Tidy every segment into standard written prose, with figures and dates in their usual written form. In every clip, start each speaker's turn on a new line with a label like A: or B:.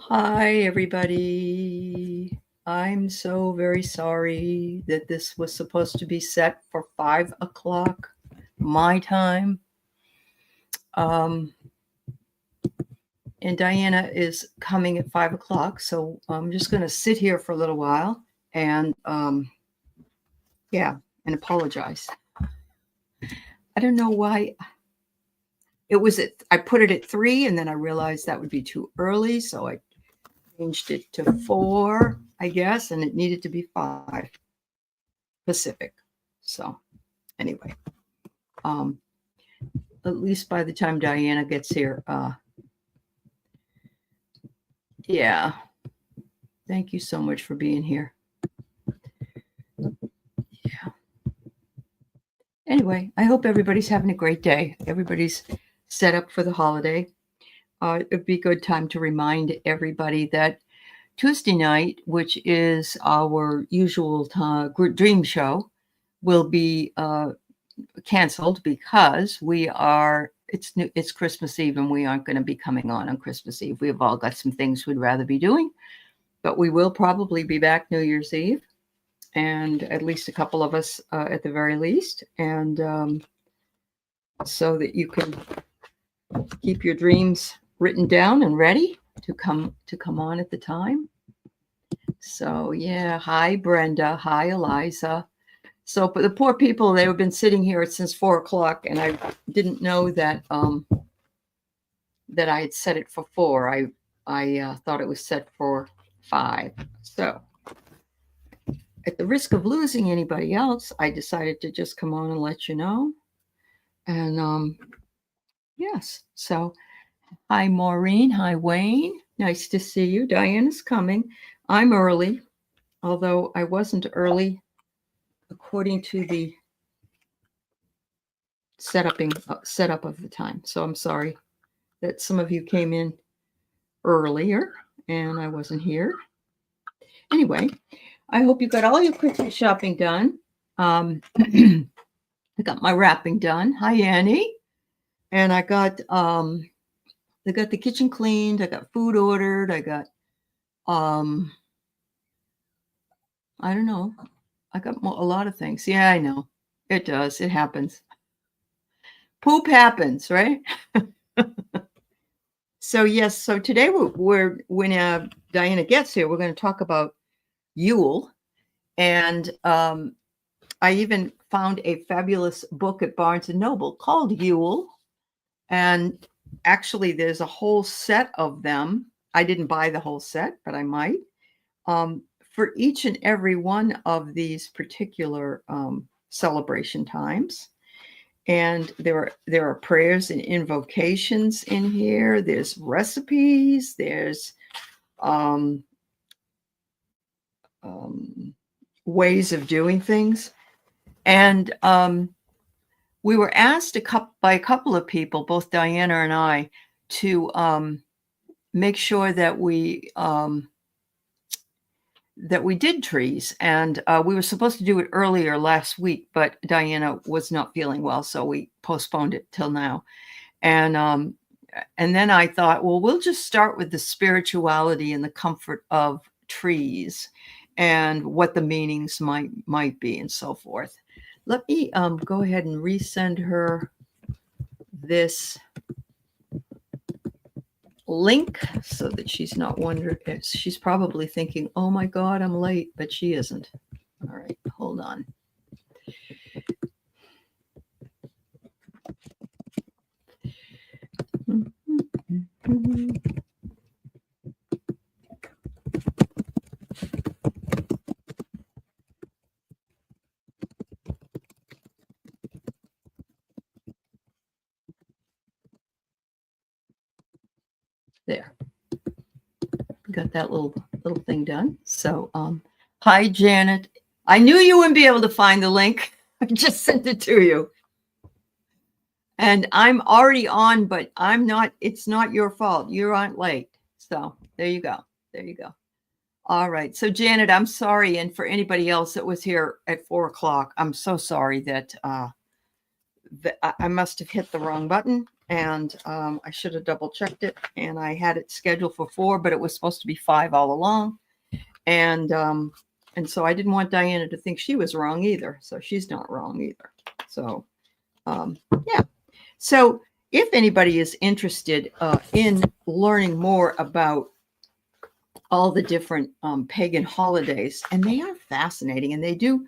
A: Hi, everybody. I'm so very sorry that this was supposed to be set for 5 o'clock my time. Um, and Diana is coming at 5 o'clock. So I'm just going to sit here for a little while and, yeah, and apologize. I don't know why I put it at 3 and then I realized that would be too early. So I changed it to 4, I guess, and it needed to be 5 Pacific. So anyway, um, at least by the time Diana gets here, yeah. Thank you so much for being here. Yeah. Anyway, I hope everybody's having a great day. Everybody's set up for the holiday. It'd be a good time to remind everybody that Tuesday night, which is our usual dream show, will be canceled because it's Christmas Eve and we aren't going to be coming on Christmas Eve. We've all got some things we'd rather be doing, but we will probably be back New Year's Eve, and at least a couple of us at the very least, and so that you can keep your dreams written down and ready to come on at the time. So yeah, hi Brenda, hi Eliza. So, but the poor people, they've been sitting here since 4 o'clock, and I didn't know that that I had set it for 4. I thought it was set for 5. So, at the risk of losing anybody else, I decided to just come on and let you know. And yes, so hi Maureen, hi Wayne, nice to see you. Diana's coming. I'm early, although I wasn't early according to the setup of the time. So I'm sorry that some of you came in earlier and I wasn't here. Anyway, I hope you got all your Christmas shopping done. I got my wrapping done. Hi Annie. And I got the kitchen cleaned. I got food ordered. I got I don't know. I got a lot of things. Yeah, I know. It does. It happens. Poop happens, right? So yes, so today we're when Diana gets here, we're going to talk about Yule, and I even found a fabulous book at Barnes and Noble called Yule, and actually there's a whole set of them. I didn't buy the whole set, but I might. For each and every one of these particular celebration times. And there are prayers and invocations in here. There's recipes. There's ways of doing things. And we were asked by a couple of people, both Diana and I, to make sure that we did trees. And we were supposed to do it earlier last week, but Diana was not feeling well, so we postponed it till now. And then I thought, well, we'll just start with the spirituality and the comfort of trees and what the meanings might be and so forth. Let me go ahead and resend her this link so that she's not wondering. She's probably thinking, oh my God, I'm late, but she isn't. All right, hold on. There. Got that little thing done. So hi Janet. I knew you wouldn't be able to find the link. I just sent it to you. And I'm already on, but I'm not, it's not your fault. You aren't late. So there you go. There you go. All right. So Janet, I'm sorry. And for anybody else that was here at 4 o'clock, I'm so sorry that I must have hit the wrong button and I should have double checked it, and I had it scheduled for 4, but it was supposed to be 5 all along. And so I didn't want Diana to think she was wrong either. So she's not wrong either. So yeah. So if anybody is interested in learning more about all the different pagan holidays, and they are fascinating, and they do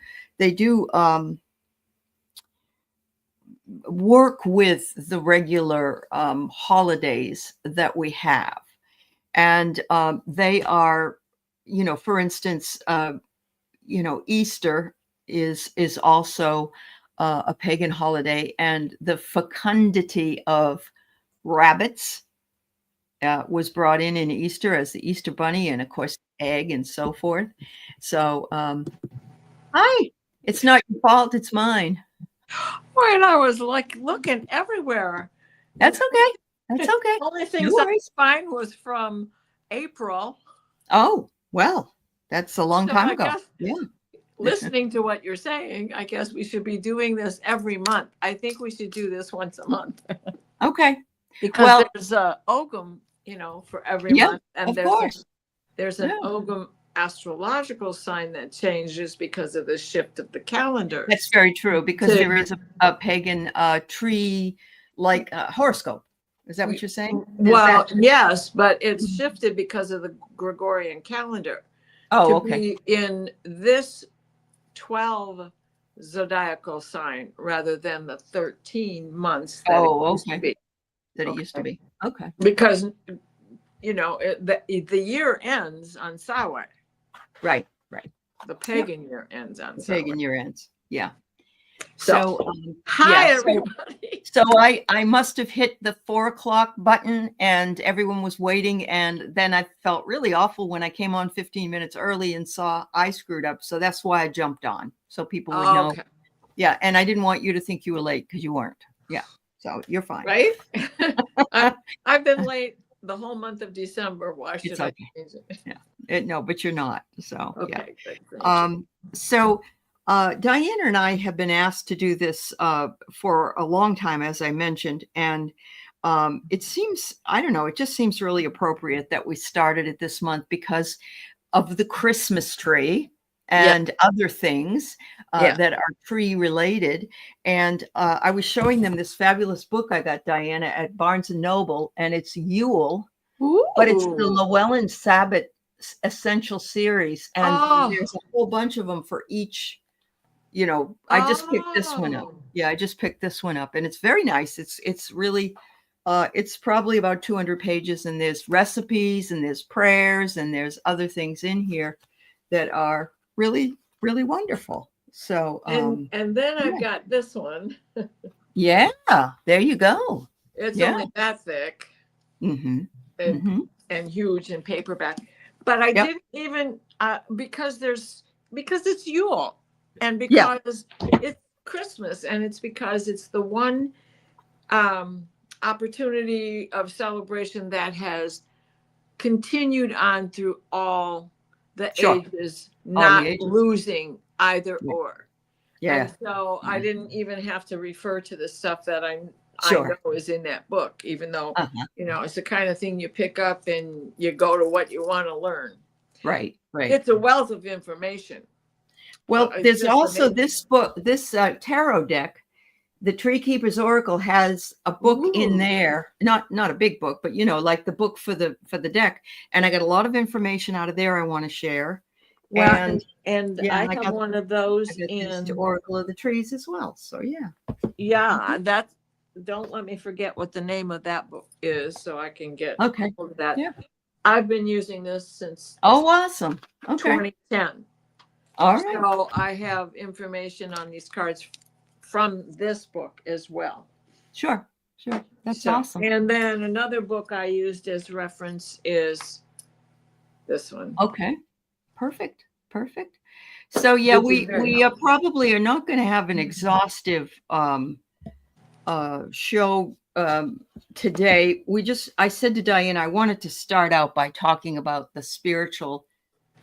A: work with the regular holidays that we have, and they are, for instance, Easter is also a pagan holiday, and the fecundity of rabbits was brought in Easter as the Easter bunny, and of course egg and so forth. So hi, it's not your fault, it's mine.
B: Well, I was like looking everywhere.
A: That's okay. That's okay.
B: The only things I could find was from April.
A: Oh, well, that's a long time ago. Yeah.
B: Listening to what you're saying, I guess we should be doing this every month. I think we should do this once a month.
A: Okay.
B: Because there's a Ogum, for every month. And there's an Ogum astrological sign that changes because of the shift of the calendar.
A: That's very true, because there is a pagan tree like horoscope. Is that what you're saying?
B: Well, yes, but it's shifted because of the Gregorian calendar.
A: Oh, okay.
B: Be in this 12 zodiacal sign rather than the 13 months that it used to be.
A: It used to be. Okay.
B: Because, the year ends on Samhain.
A: Right.
B: The pagan year ends on
A: Samhain. Pagan year ends. Yeah.
B: So hi, everybody.
A: So I must have hit the 4:00 button, and everyone was waiting. And then I felt really awful when I came on 15 minutes early and saw I screwed up. So that's why I jumped on, so people would know. Okay. Yeah. And I didn't want you to think you were late, because you weren't. Yeah. So you're fine.
B: Right. I've been late the whole month of December. Why should I change it?
A: Yeah. No, but you're not. So
B: okay.
A: Yeah. So Diana and I have been asked to do this for a long time, as I mentioned, and it seems, I don't know, it just seems really appropriate that we started it this month because of the Christmas tree and other things that are tree related. And I was showing them this fabulous book I got, Diana, at Barnes and Noble, and it's Yule, but it's the Llewellyn Sabbath Essential Series, and there's a whole bunch of them for each. I just picked this one up. Yeah, I just picked this one up, and it's very nice. It's really, it's probably about 200 pages, and there's recipes, and there's prayers, and there's other things in here that are really, really wonderful. So,
B: and then I've got this one.
A: Yeah, there you go.
B: It's only that thick, and huge in paperback. But I didn't even because it's Yule. And because it's Christmas, and it's because it's the one opportunity of celebration that has continued on through all the ages, not losing either or. Yeah. And so I didn't even have to refer to the stuff that I know is in that book, even though, it's the kind of thing you pick up and you go to what you want to learn.
A: Right.
B: It's a wealth of information.
A: Well, there's also this book, this tarot deck. The Tree Keeper's Oracle has a book in there, not a big book, but like the book for the deck. And I got a lot of information out of there I want to share.
B: Well, and I have one of those in
A: Oracle of the Trees as well. So
B: that's, don't let me forget what the name of that book is, so I can get hold of that. Yeah. I've been using this since
A: awesome.
B: 2010.
A: All right.
B: So I have information on these cards from this book as well.
A: Sure. That's awesome.
B: And then another book I used as reference is this one.
A: Okay. Perfect. So we probably are not going to have an exhaustive show today. I said to Diane, I wanted to start out by talking about the spiritual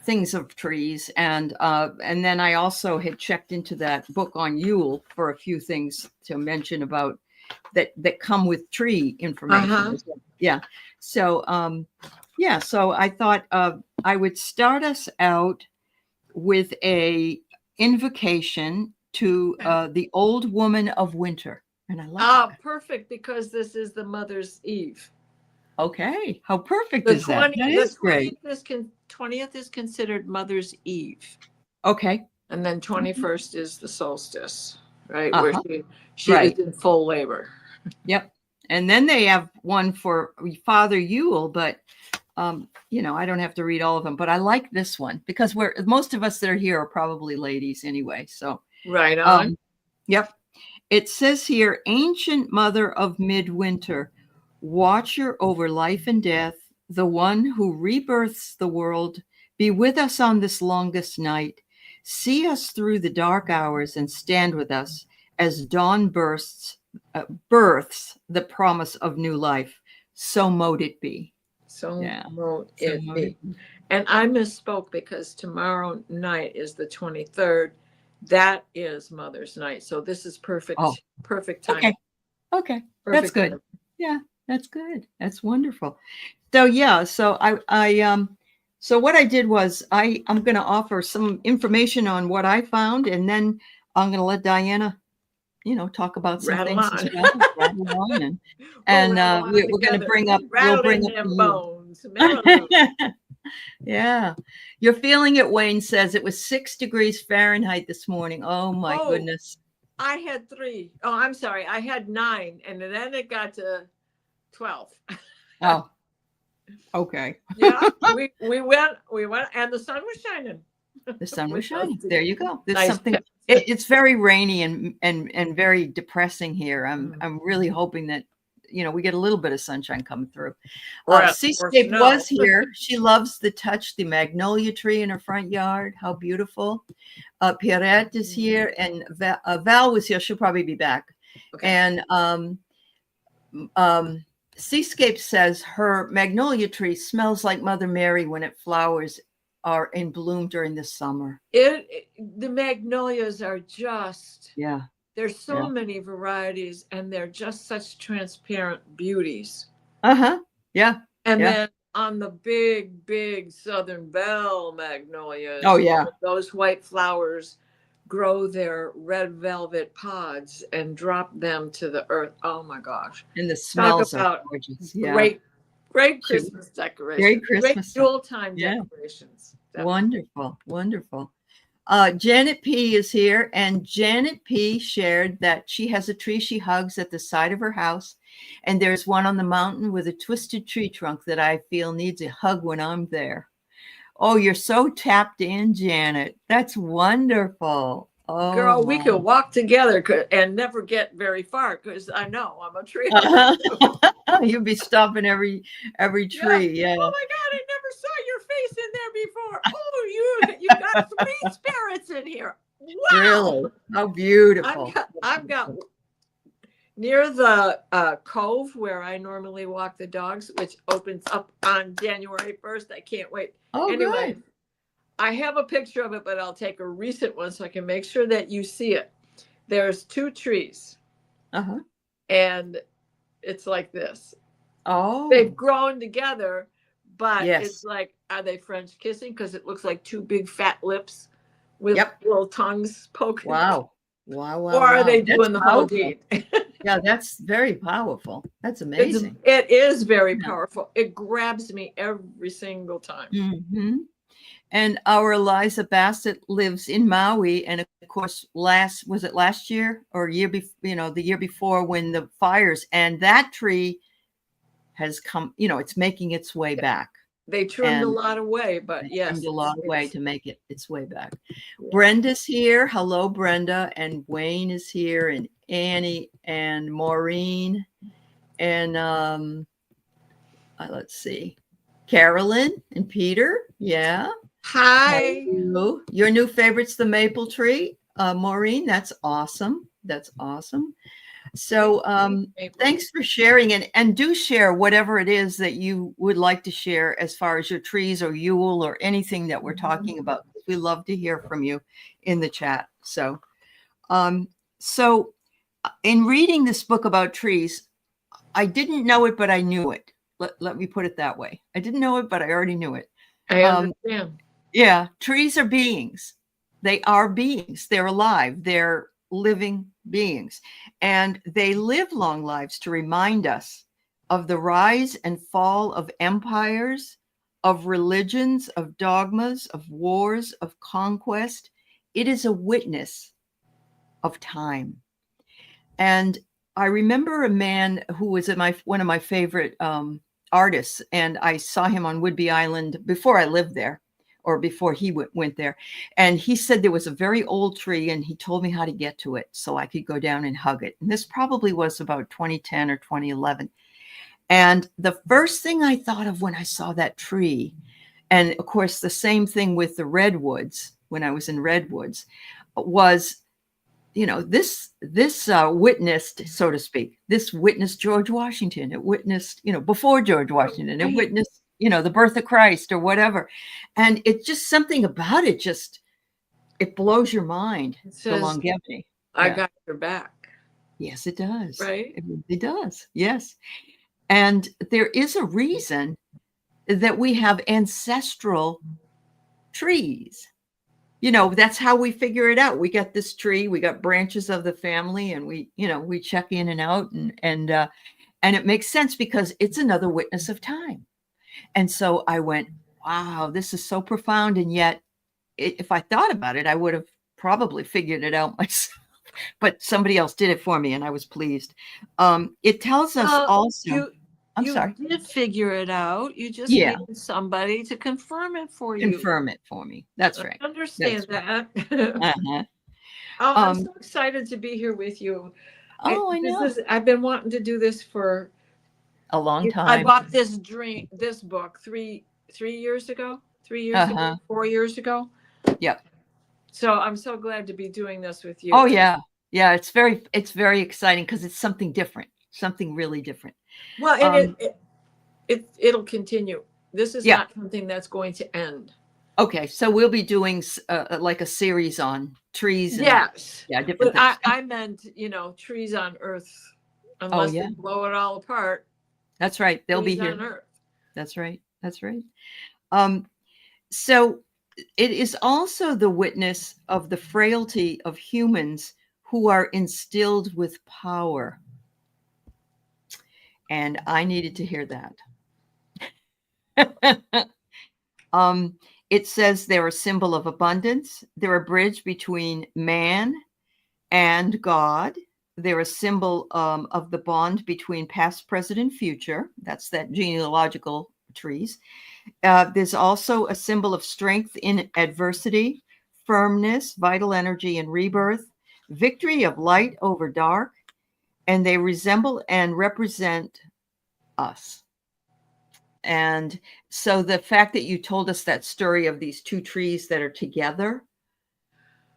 A: things of trees, and then I also had checked into that book on Yule for a few things to mention about that come with tree information. Yeah. So so I thought I would start us out with a invocation to the old woman of winter. And I love that.
B: Perfect, because this is the Mother's Eve.
A: Okay. How perfect is that? That is great.
B: 20th is considered Mother's Eve.
A: Okay.
B: And then 21st is the solstice, right? Where she is in full labor.
A: Yep. And then they have one for Father Yule, but I don't have to read all of them, but I like this one because most of us that are here are probably ladies anyway. So
B: right on.
A: Yep. It says here, ancient mother of midwinter, watcher over life and death, the one who rebirths the world, be with us on this longest night. See us through the dark hours and stand with us as dawn births the promise of new life. So mote it be.
B: Mote it be. And I misspoke because tomorrow night is the 23rd. That is Mother's Night. So this is perfect. Perfect time.
A: Okay. That's good. Time. Yeah, that's good. That's wonderful. So so so what I did was I'm going to offer some information on what I found, and then I'm going to let Diana, talk about some things as well. Rattle on and we're going to bring up. We'll bring up
B: bones.
A: Yeah, you're feeling it. Wayne says it was 6 degrees Fahrenheit this morning. Oh my goodness!
B: I had 3. Oh, I'm sorry. I had 9, and then it got to 12.
A: Oh, okay.
B: Yeah, we went, and the sun was shining.
A: The sun was shining. There you go. There's something. It's very rainy and very depressing here. I'm really hoping that we get a little bit of sunshine coming through. Seascape was here. She loves the magnolia tree in her front yard. How beautiful. Pierrette is here, and Val was here. She'll probably be back. Okay. And Seascape says her magnolia tree smells like Mother Mary when it flowers are in bloom during the summer.
B: The magnolias are just there's so many varieties, and they're just such transparent beauties.
A: Yeah.
B: And then on the big Southern Belle magnolias, those white flowers grow their red velvet pods and drop them to the earth. Oh my gosh.
A: And the smells are gorgeous.
B: Great Christmas decorations.
A: Great Christmas.
B: Great dual time decorations.
A: Definitely. Wonderful. Janet P is here, and Janet P shared that she has a tree she hugs at the side of her house, and there's one on the mountain with a twisted tree trunk that I feel needs a hug when I'm there. Oh, you're so tapped in, Janet. That's wonderful. Oh,
B: girl, we could walk together and never get very far because I know I'm a tree.
A: You'd be stopping every tree. Yeah.
B: Oh my God, I never saw your face in there before. Oh, you got 3 spirits in here. Wow.
A: Really? How beautiful.
B: I've got near the cove where I normally walk the dogs, which opens up on January 1st. I can't wait.
A: Oh, anyway. Good.
B: I have a picture of it, but I'll take a recent one so I can make sure that you see it. There's 2 trees. And it's like this.
A: Oh.
B: They've grown together, but it's like, are they French kissing? Because it looks like 2 big fat lips with little tongues poking.
A: Wow.
B: Or are they doing the whole deed?
A: Yeah, that's very powerful. That's amazing.
B: It is very powerful. It grabs me every single time.
A: Mm-hmm. And our Eliza Bassett lives in Maui, and of course, was it last year or the year before when the fires, and that tree has come. It's making its way back.
B: They trimmed a lot away, but yes,
A: trimmed a lot away to make it its way back. Yeah. Brenda's here. Hello, Brenda, and Wayne is here, and Annie and Maureen, and let's see, Carolyn and Peter. Yeah.
B: Hi.
A: Hello. Your new favorite's the maple tree, Maureen. That's awesome. So thanks for sharing, and do share whatever it is that you would like to share as far as your trees or Yule or anything that we're talking about. We love to hear from you in the chat. So in reading this book about trees, I didn't know it, but I knew it. Let me put it that way. I didn't know it, but I already knew it.
B: I understand.
A: Yeah, trees are beings. They are beings. They're alive. They're living beings. And they live long lives to remind us of the rise and fall of empires, of religions, of dogmas, of wars, of conquest. It is a witness of time. And I remember a man who was one of my favorite artists, and I saw him on Whidbey Island before I lived there, or before he went there. And he said there was a very old tree, and he told me how to get to it so I could go down and hug it. And this probably was about 2010 or 2011. And the first thing I thought of when I saw that tree, and of course the same thing with the redwoods when I was in redwoods, was, you know, this witnessed, so to speak, this witnessed George Washington. It witnessed, you know, before George Washington, it witnessed, you know, the birth of Christ or whatever. And it's just something about it, just, it blows your mind, the longevity.
B: I got your back.
A: Yes, it does.
B: Right?
A: It does. Yes. And there is a reason that we have ancestral trees. You know, that's how we figure it out. We got this tree, we got branches of the family, and we, you know, we check in and out, and it makes sense because it's another witness of time. And so I went, wow, this is so profound. And yet, if I thought about it, I would have probably figured it out myself. But somebody else did it for me, and I was pleased. It tells us also. I'm sorry.
B: You did figure it out. You just needed somebody to confirm it for you.
A: Confirm it for me. That's right.
B: I understand that.
A: Uh-huh.
B: I'm so excited to be here with you.
A: Oh, I know.
B: I've been wanting to do this for
A: a long time.
B: I bought this book three years ago, 3 years ago, 4 years ago.
A: Yep.
B: So I'm so glad to be doing this with you.
A: Oh yeah. Yeah. It's very exciting because it's something different, something really different.
B: Well, and it'll continue. This is not something that's going to end.
A: Okay. So we'll be doing like a series on trees. And,
B: yes.
A: Yeah. Different
B: things. I meant, you know, trees on Earth, unless they blow it all apart.
A: That's right. They'll be here.
B: On Earth.
A: That's right. That's right. So it is also the witness of the frailty of humans who are instilled with power. And I needed to hear that. It says they're a symbol of abundance. They're a bridge between man and God. They're a symbol of the bond between past, present, and future. That's that genealogical trees. There's also a symbol of strength in adversity, firmness, vital energy, and rebirth, victory of light over dark, and they resemble and represent us. And so the fact that you told us that story of these two trees that are together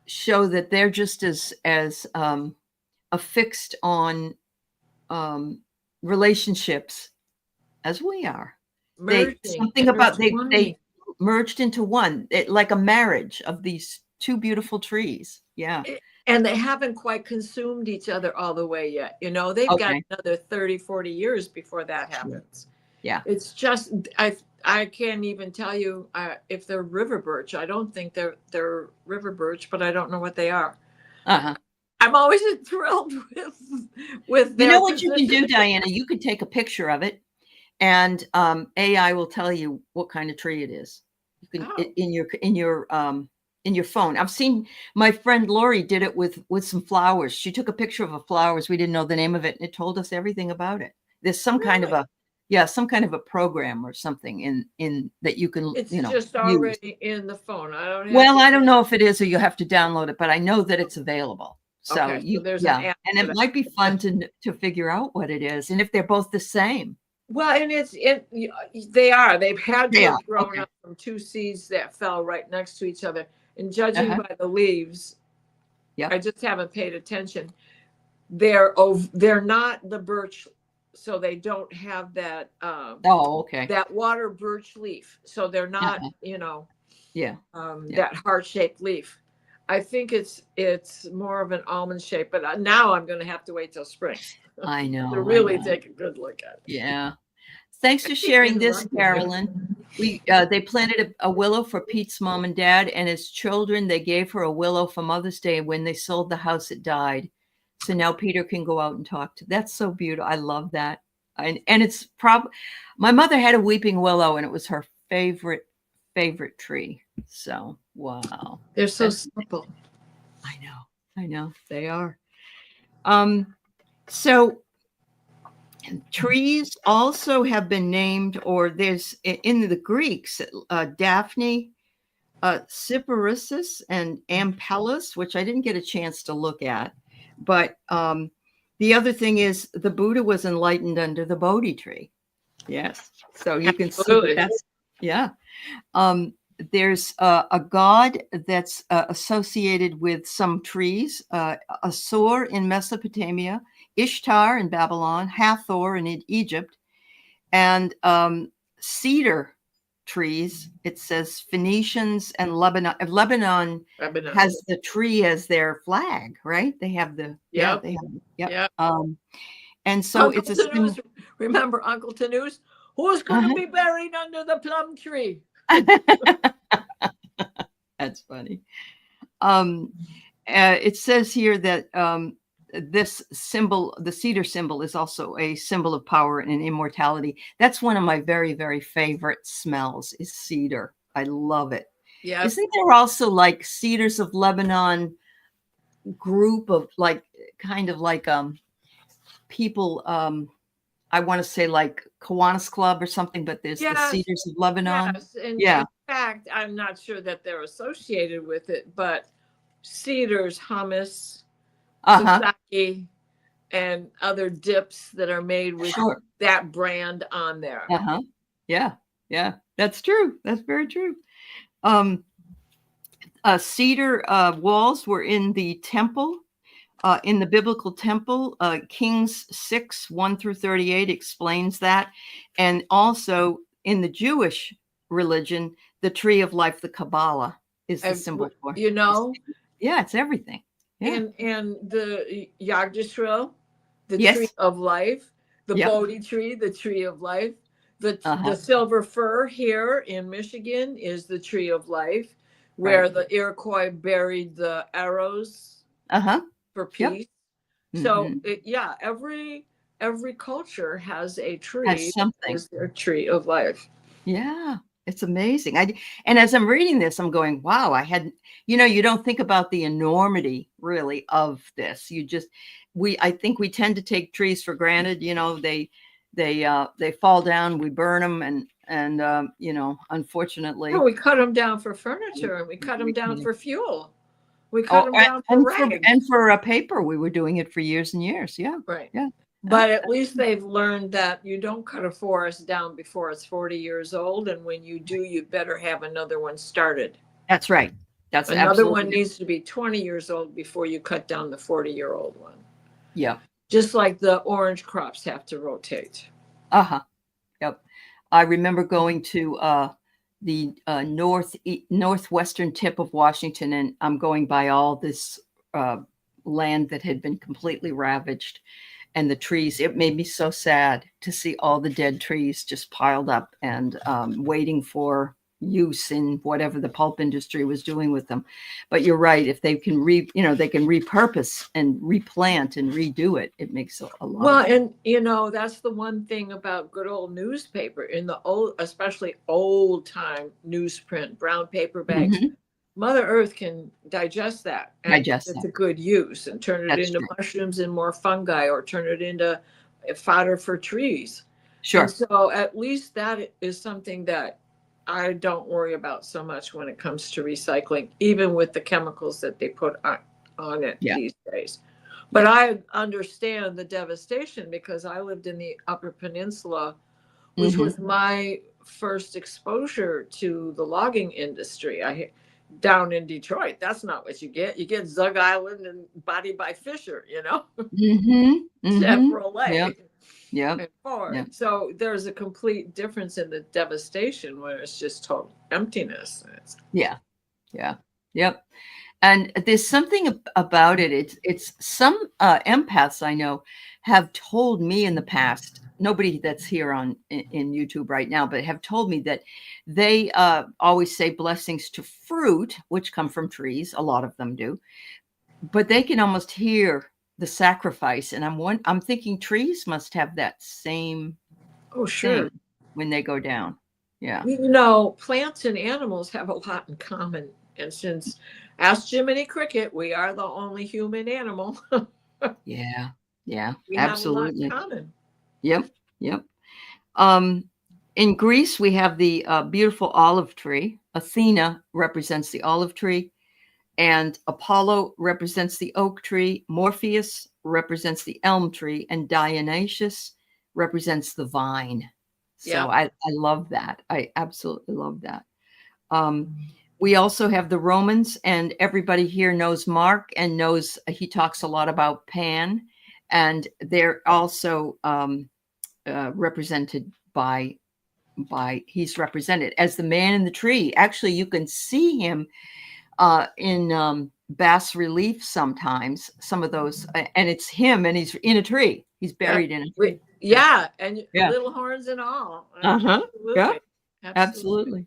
A: show that they're just as affixed on relationships as we are. They merged into one, like a marriage of these two beautiful trees. Yeah.
B: And they haven't quite consumed each other all the way yet. You know, they've got another 30, 40 years before that happens.
A: Yeah.
B: It's just, I can't even tell you if they're river birch. I don't think they're river birch, but I don't know what they are.
A: Uh-huh.
B: I'm always thrilled with their
A: You know what you can do, Diana? You could take a picture of it, and AI will tell you what kind of tree it is. You can in your phone. I've seen my friend Lori did it with some flowers. She took a picture of flowers. We didn't know the name of it, and it told us everything about it. There's some kind of a program or something in that you can.
B: It's just already in the phone.
A: I don't know if it is, or you have to download it, but I know that it's available. So there's an app, and it might be fun to figure out what it is, and if they're both the same.
B: Well, and they are. They've had to have grown up from two seeds that fell right next to each other. And judging by the leaves, I just haven't paid attention. They're not the birch, so they don't have that. That water birch leaf, so they're not. That heart-shaped leaf. I think it's more of an almond shape, but now I'm going to have to wait till spring
A: I
B: to
A: know. I
B: really
A: know.
B: take a good look at it.
A: Yeah. Thanks
B: I
A: for
B: keep
A: sharing this,
B: interrupting you.
A: Carolyn. They planted a willow for Pete's mom and dad, and as children, they gave her a willow for Mother's Day. When they sold the house, it died. So now Peter can go out and talk to. That's so beautiful. I love that. And it's my mother had a weeping willow, and it was her favorite tree. So wow,
B: They're so simple.
A: I know they are. So trees also have been named, or there's in the Greeks, Daphne, Cyparissus, and Ampelus, which I didn't get a chance to look at. But the other thing is the Buddha was enlightened under the Bodhi tree. Yes. So you can see that's, yeah. There's a god that's associated with some trees, Asur in Mesopotamia, Ishtar in Babylon, Hathor in Egypt, and cedar trees. It says Phoenicians and Lebanon. Lebanon has the tree as their flag, right? They have the and so
B: Uncle
A: it's a
B: Tanus, remember Uncle Tanus? Who's going to be buried under the plum tree?
A: That's funny. It says here that this symbol, the cedar symbol, is also a symbol of power and immortality. That's one of my very, very favorite smells is cedar. I love it. Yeah. Isn't there also like Cedars of Lebanon group of like kind of like people, I want to say like Kiwanis Club or something, but there's the Cedars of Lebanon.
B: Yes, and in fact, I'm not sure that they're associated with it, but cedars, hummus, sake, and other dips that are made with that brand on there.
A: Yeah, that's true. That's very true. Cedar walls were in the temple. In the biblical temple, Kings 6, 1 through 38 explains that. And also in the Jewish religion, the tree of life, the Kabbalah, is the symbol for.
B: You know?
A: It's everything.
B: Yeah. And the Yag Yisrael, the tree of life, the Bodhi tree, the tree of life, the silver fir here in Michigan is the tree of life, where the Iroquois buried the arrows. For peace. So every culture has a tree, has something, is their tree of life.
A: Yeah, it's amazing. And as I'm reading this, I'm going, wow, you don't think about the enormity really of this. I think we tend to take trees for granted. They fall down, we burn them, and unfortunately,
B: we cut them down for furniture, and we cut them down for fuel. We cut them down for rags.
A: And for a paper, we were doing it for years and years. Yeah.
B: Right. Yeah. But at least they've learned that you don't cut a forest down before it's 40 years old. And when you do, you better have another one started.
A: That's right. That's
B: another one needs to be 20 years old before you cut down the 40-year-old one.
A: Yeah.
B: Just like the orange crops have to rotate.
A: Yep. I remember going to the northwestern tip of Washington, and I'm going by all this land that had been completely ravaged, and the trees. It made me so sad to see all the dead trees just piled up and waiting for use in whatever the pulp industry was doing with them. But you're right. If they can they can repurpose and replant and redo it, it makes a lot.
B: Well, and that's the one thing about good old newspaper in the old, especially old time newsprint, brown paper bags. Mother Earth can digest that. And it's a good use and turn it into mushrooms and more fungi, or turn it into fodder for trees. Sure. And so at least that is something that I don't worry about so much when it comes to recycling, even with the chemicals that they put on it these days. But I understand the devastation because I lived in the Upper Peninsula, which was my first exposure to the logging industry. Down in Detroit, that's not what you get. You get Zug Island and Body by Fisher, Chevrolet.
A: Yeah.
B: So there's a complete difference in the devastation where it's just total emptiness.
A: Yeah. Yep. And there's something about it. It's some empaths I know have told me in the past, nobody that's here in YouTube right now, but have told me that they always say blessings to fruit, which come from trees. A lot of them do, but they can almost hear the sacrifice. And I'm thinking trees must have that same
B: sure.
A: thing when they go down. Yeah.
B: Plants and animals have a lot in common. And since, ask Jiminy Cricket, we are the only human animal.
A: Yeah. Yeah.
B: We
A: Absolutely.
B: have a lot in common.
A: Yep. Yep. In Greece, we have the beautiful olive tree. Athena represents the olive tree, and Apollo represents the oak tree. Morpheus represents the elm tree, and Dionysius represents the vine. So I love that. I absolutely love that. We also have the Romans, and everybody here knows Mark and knows he talks a lot about Pan, and they're also represented by he's represented as the man in the tree. Actually, you can see him in bas relief sometimes, some of those, and it's him, and he's in a tree. He's buried in a tree.
B: Yeah, and little horns and all.
A: Yeah, absolutely.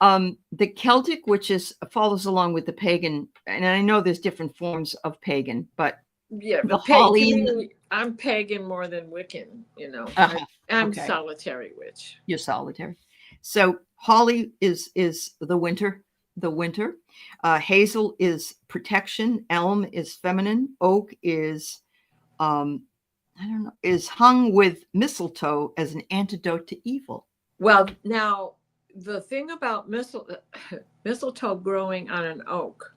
A: The Celtic, which follows along with the pagan, and I know there's different forms of pagan, but
B: the holly. I'm pagan more than Wiccan. I'm solitary witch.
A: You're solitary. So holly is the winter. Hazel is protection. Elm is feminine. Oak is is hung with mistletoe as an antidote to evil.
B: Well, now the thing about mistletoe growing on an oak,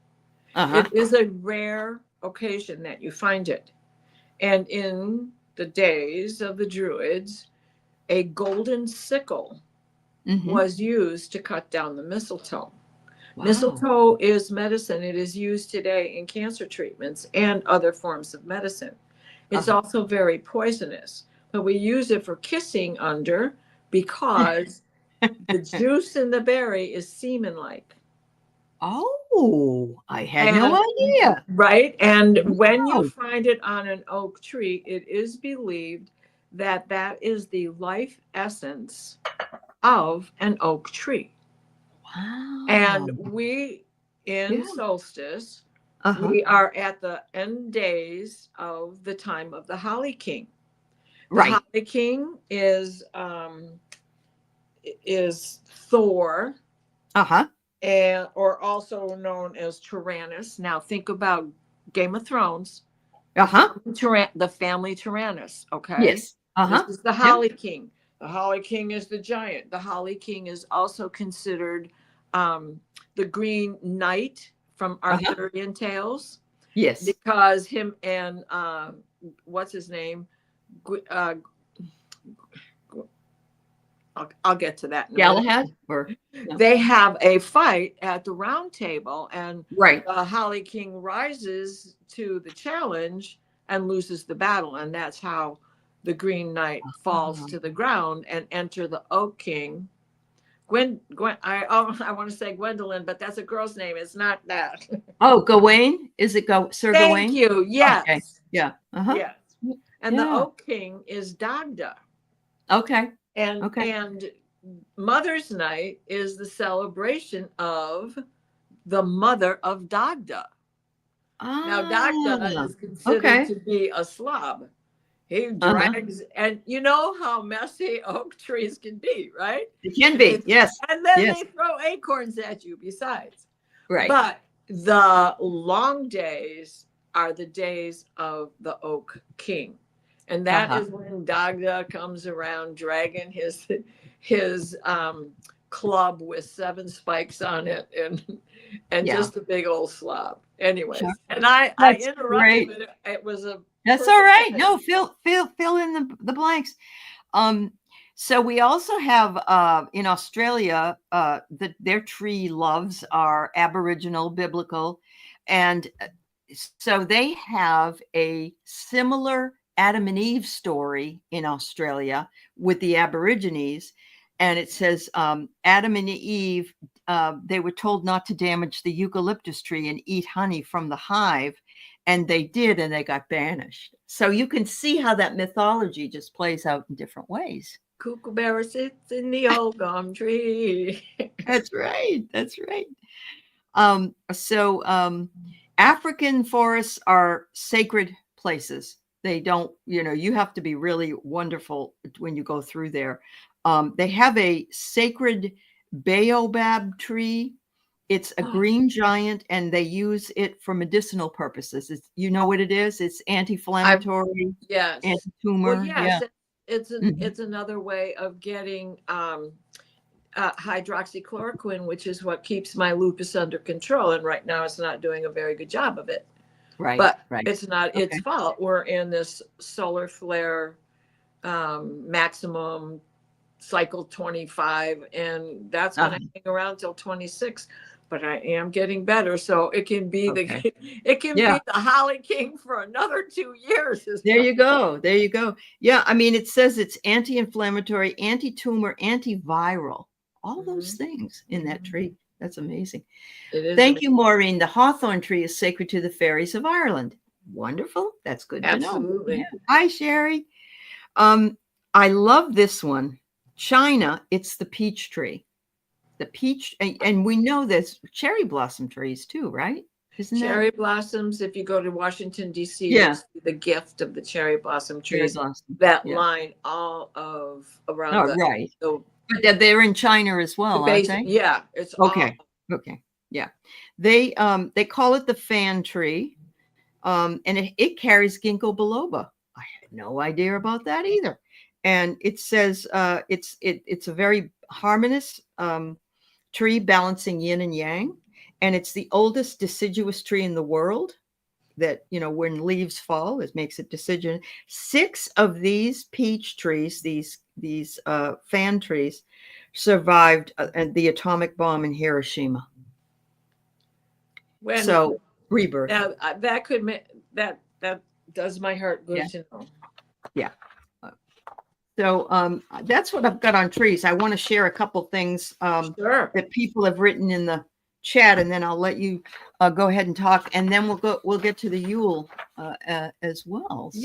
B: it is a rare occasion that you find it. And in the days of the Druids, a golden sickle was used to cut down the mistletoe. Wow. Mistletoe is medicine. It is used today in cancer treatments and other forms of medicine. It's also very poisonous, but we use it for kissing under because the juice in the berry is semen-like.
A: Oh, I had no idea.
B: Right. And when you find it on an oak tree, it is believed that that is the life essence of an oak tree.
A: Wow.
B: And we, in solstice, we are at the end days of the time of the Holly King. The Holly King is Thor. And, or also known as Tyrannus. Now think about Game of Thrones. The family Tyrannus. Okay.
A: Yes.
B: This is the Holly King. The Holly King is the giant. The Holly King is also considered the Green Knight from Arthurian tales.
A: Yes.
B: Because him and what's his name? I'll get to that.
A: Galahad?
B: They have a fight at the round table, and the Holly King rises to the challenge and loses the battle. And that's how the Green Knight falls to the ground and enter the Oak King. I want to say Gwendolyn, but that's a girl's name. It's not that.
A: Oh, Gawain? Is it Sir Gawain?
B: Thank you. Yes.
A: Okay. Yeah.
B: Yes. And the Oak King is Dagda.
A: Okay.
B: And Mother's Night is the celebration of the mother of Dagda. Now, Dagda is considered to be a slob. He drags, and you know how messy oak trees can be, right?
A: It can be, yes.
B: And then they throw acorns at you besides.
A: Right.
B: But the long days are the days of the Oak King. And that is when Dagda comes around dragging his club with 7 spikes on it and just a big old slob. Anyways, and I interrupted, but it was a
A: that's all right. No, fill in the blanks. So we also have in Australia their tree loves are Aboriginal, biblical, and so they have a similar Adam and Eve story in Australia with the Aborigines, and it says Adam and Eve, they were told not to damage the eucalyptus tree and eat honey from the hive, and they did, and they got banished. So you can see how that mythology just plays out in different ways.
B: Kookaburra sits in the old gum tree.
A: That's right. That's right. African forests are sacred places. They don't, you have to be really wonderful when you go through there. They have a sacred baobab tree. It's a green giant, and they use it for medicinal purposes. You know what it is? It's anti-inflammatory,
B: yes,
A: anti-tumor.
B: Well, yes,
A: yeah.
B: It's another way of getting hydroxychloroquine, which is what keeps my lupus under control. And right now, it's not doing a very good job of it.
A: Right.
B: But
A: right.
B: it's not its fault. We're in this solar flare maximum cycle 25, and that's going to hang around till 26. But I am getting better, so it can be be the Holly King for another 2 years.
A: There you go. There you go. Yeah, I mean, it says it's anti-inflammatory, anti-tumor, antiviral, all those things in that tree. That's amazing.
B: It is.
A: Thank you, Maureen. The hawthorn tree is sacred to the fairies of Ireland. Wonderful. That's good to know.
B: Absolutely.
A: Yeah. Hi, Sherry. I love this one. China, it's the peach tree. The peach, and we know there's cherry blossom trees too, right?
B: Isn't cherry blossoms, if you go to Washington, D.C.,
A: yeah,
B: the gift of the cherry blossom trees that line all of around
A: right. But they're in China as well, aren't they?
B: Yeah, it's
A: okay. Yeah. They call it the fan tree. And it carries ginkgo biloba. I had no idea about that either. And it says it's a very harmonious tree balancing yin and yang, and it's the oldest deciduous tree in the world. That when leaves fall, it makes it deciduous. 6 of these peach trees, these fan trees, survived the atomic bomb in Hiroshima. So rebirth.
B: Now that could that does my heart good to know.
A: Yeah. So that's what I've got on trees. I want to share a couple things that people have written in the chat, and then I'll let you go ahead and talk, and then we'll get to the Yule as well. So,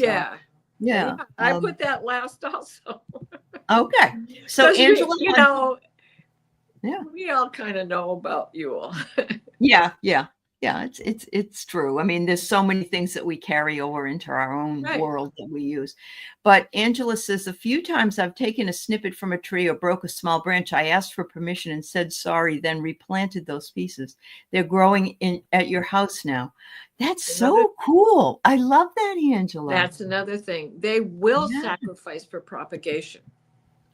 A: yeah.
B: I put that last also.
A: Okay. So Angela,
B: we all kind of know about Yule.
A: Yeah. It's true. I mean, there's so many things that we carry over into our own world that we use. But Angela says, a few times I've taken a snippet from a tree or broke a small branch. I asked for permission and said sorry, then replanted those pieces. They're growing at your house now. That's so cool. I love that, Angela.
B: That's another thing. They will sacrifice for propagation.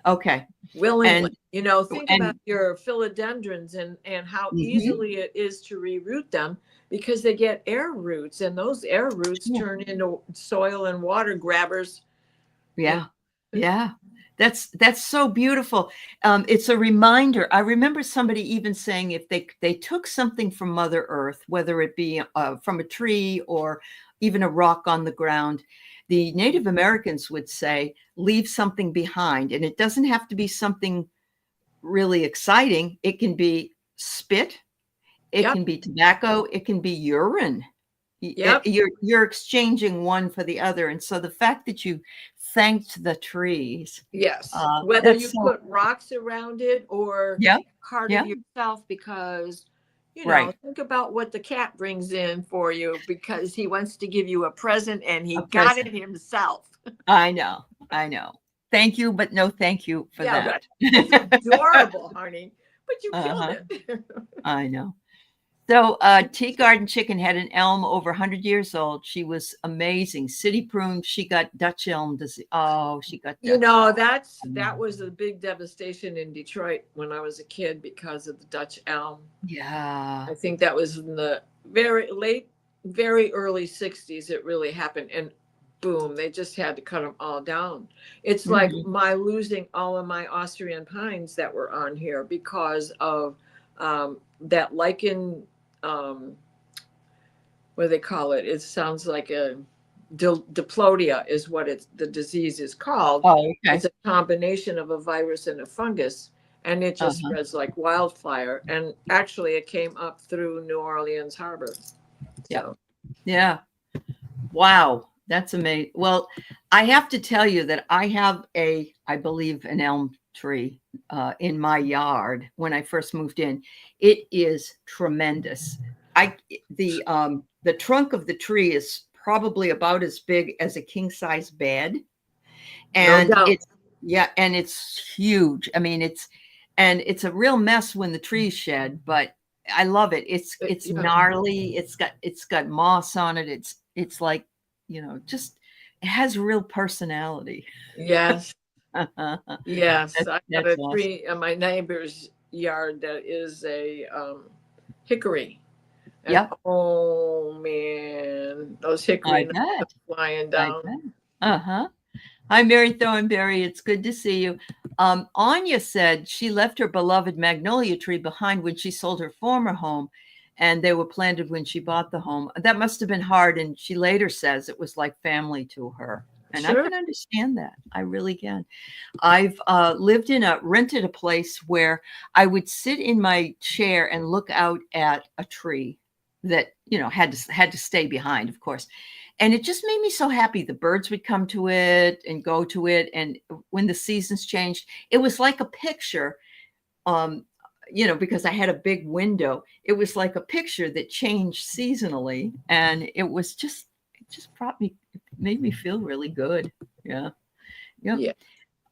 A: Okay.
B: Willingly. Think about your philodendrons and how easily it is to reroot them, because they get air roots, and those air roots turn into soil and water grabbers.
A: Yeah. That's so beautiful. It's a reminder. I remember somebody even saying if they took something from Mother Earth, whether it be from a tree or even a rock on the ground, the Native Americans would say, leave something behind. And it doesn't have to be something really exciting. It can be spit. It can be tobacco. It can be urine. You're exchanging one for the other. And so the fact that you thanked the trees.
B: Yes. Whether you put rocks around it or part of yourself, because think about what the cat brings in for you, because he wants to give you a present and he got it himself.
A: I know. Thank you, but no thank you for that.
B: It's adorable, honey. But you killed it.
A: I know. So Tea Garden Chicken had an elm over 100 years old. She was amazing. City prune. She got Dutch elm disease. Oh, she got Dutch elm.
B: That was a big devastation in Detroit when I was a kid because of the Dutch elm.
A: Yeah.
B: I think that was in the very early 60s. It really happened. And boom, they just had to cut them all down. It's like my losing all of my Austrian pines that were on here because of that lichen. What do they call it? It sounds like a diplodia is what the disease is called.
A: Oh, okay.
B: It's a combination of a virus and a fungus, and it just spreads like wildfire. And actually, it came up through New Orleans Harbor.
A: So. Yeah. Wow. That's amazing. Well, I have to tell you that I have I believe, an elm tree in my yard when I first moved in. It is tremendous. The trunk of the tree is probably about as big as a king size bed. And
B: no doubt.
A: And it's huge. I mean, it's a real mess when the trees shed, but I love it. It's gnarly. It's got moss on it. It's like, just it has real personality.
B: Yes. Yes. I got a tree in my neighbor's yard that is a hickory.
A: Yeah.
B: Oh man, those hickory nuts flying down.
A: Hi, Mary Thornberry. It's good to see you. Anya said she left her beloved magnolia tree behind when she sold her former home, and they were planted when she bought the home. That must have been hard. And she later says it was like family to her. And I can understand that. I really can. I've rented a place where I would sit in my chair and look out at a tree that, had to stay behind, of course. And it just made me so happy. The birds would come to it and go to it. And when the seasons changed, it was like a picture, because I had a big window. It was like a picture that changed seasonally. And it just made me feel really good. Yeah. Yep. Yeah.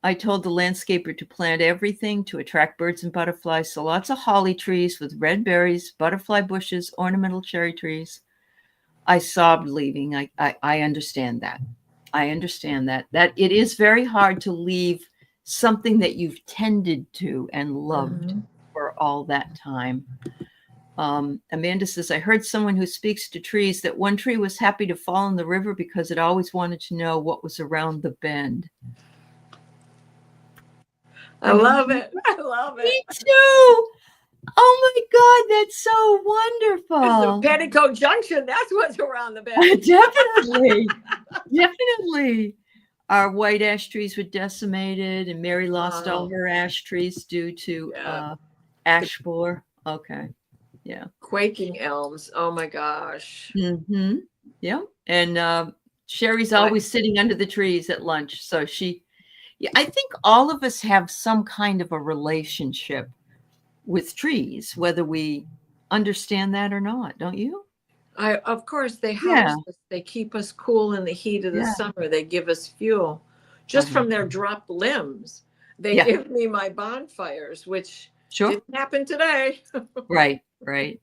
A: I told the landscaper to plant everything to attract birds and butterflies. So lots of holly trees with red berries, butterfly bushes, ornamental cherry trees. I sobbed leaving. I understand that. I understand that it is very hard to leave something that you've tended to and loved for all that time. Amanda says, I heard someone who speaks to trees that one tree was happy to fall in the river because it always wanted to know what was around the bend.
B: I love it. I love it.
A: Me too. Oh my God, that's so wonderful.
B: The Petticoat Junction, that's what's around the bend.
A: Definitely. Definitely. Our white ash trees were decimated, and Mary lost all her ash trees due to ash borer. Okay. Yeah.
B: Quaking elms. Oh my gosh.
A: Mm-hmm. Yeah. And Sherry's always sitting under the trees at lunch. So I think all of us have some kind of a relationship with trees, whether we understand that or not, don't you?
B: Of course, they house us. They keep us cool in the heat of the summer. They give us fuel. Just from their dropped limbs, they give me my bonfires, which didn't happen today.
A: Right.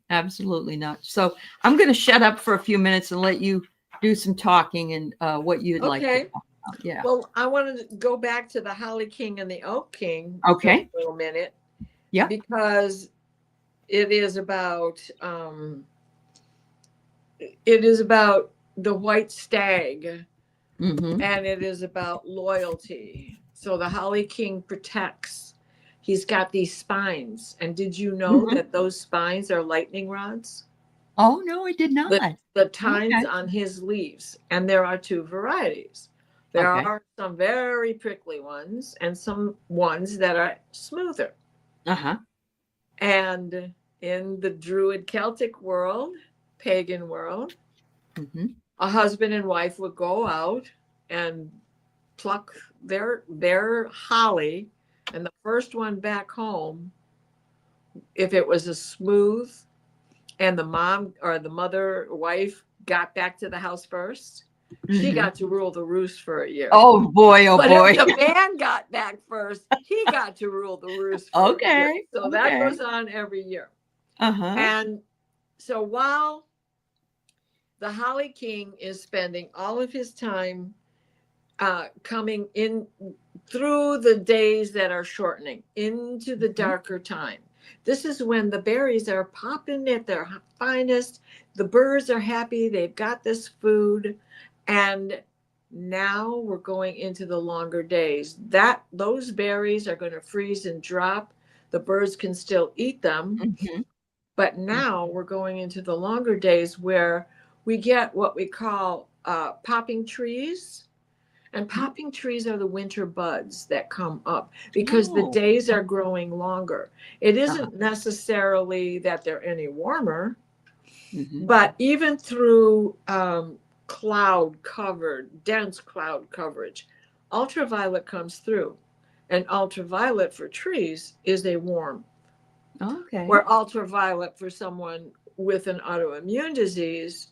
A: Absolutely not. So I'm going to shut up for a few minutes and let you do some talking and what you'd like to talk about. Yeah.
B: Well, I wanted to go back to the Holly King and the Oak King
A: for a
B: little minute.
A: Yeah.
B: Because it is about the white stag, and it is about loyalty. So the Holly King protects. He's got these spines. And did you know that those spines are lightning rods?
A: Oh, no, I did not.
B: The tines on his leaves. And there are two varieties. There are some very prickly ones and some ones that are smoother. And in the Druid Celtic world, pagan world, a husband and wife would go out and pluck their holly, and the first one back home, if it was a smooth and the mom or the mother wife got back to the house first, she got to rule the roost for a year.
A: Oh boy,
B: but if the man got back first, he got to rule the roost for a year. So that goes on every year. And so while the Holly King is spending all of his time coming in through the days that are shortening into the darker time, this is when the berries are popping at their finest. The birds are happy. They've got this food. And now we're going into the longer days. Those berries are going to freeze and drop. The birds can still eat them. But now we're going into the longer days where we get what we call popping trees. And popping trees are the winter buds that come up because the days are growing longer. It isn't necessarily that they're any warmer, but even through dense cloud coverage, ultraviolet comes through. And ultraviolet for trees is a warm.
A: Okay.
B: Where ultraviolet for someone with an autoimmune disease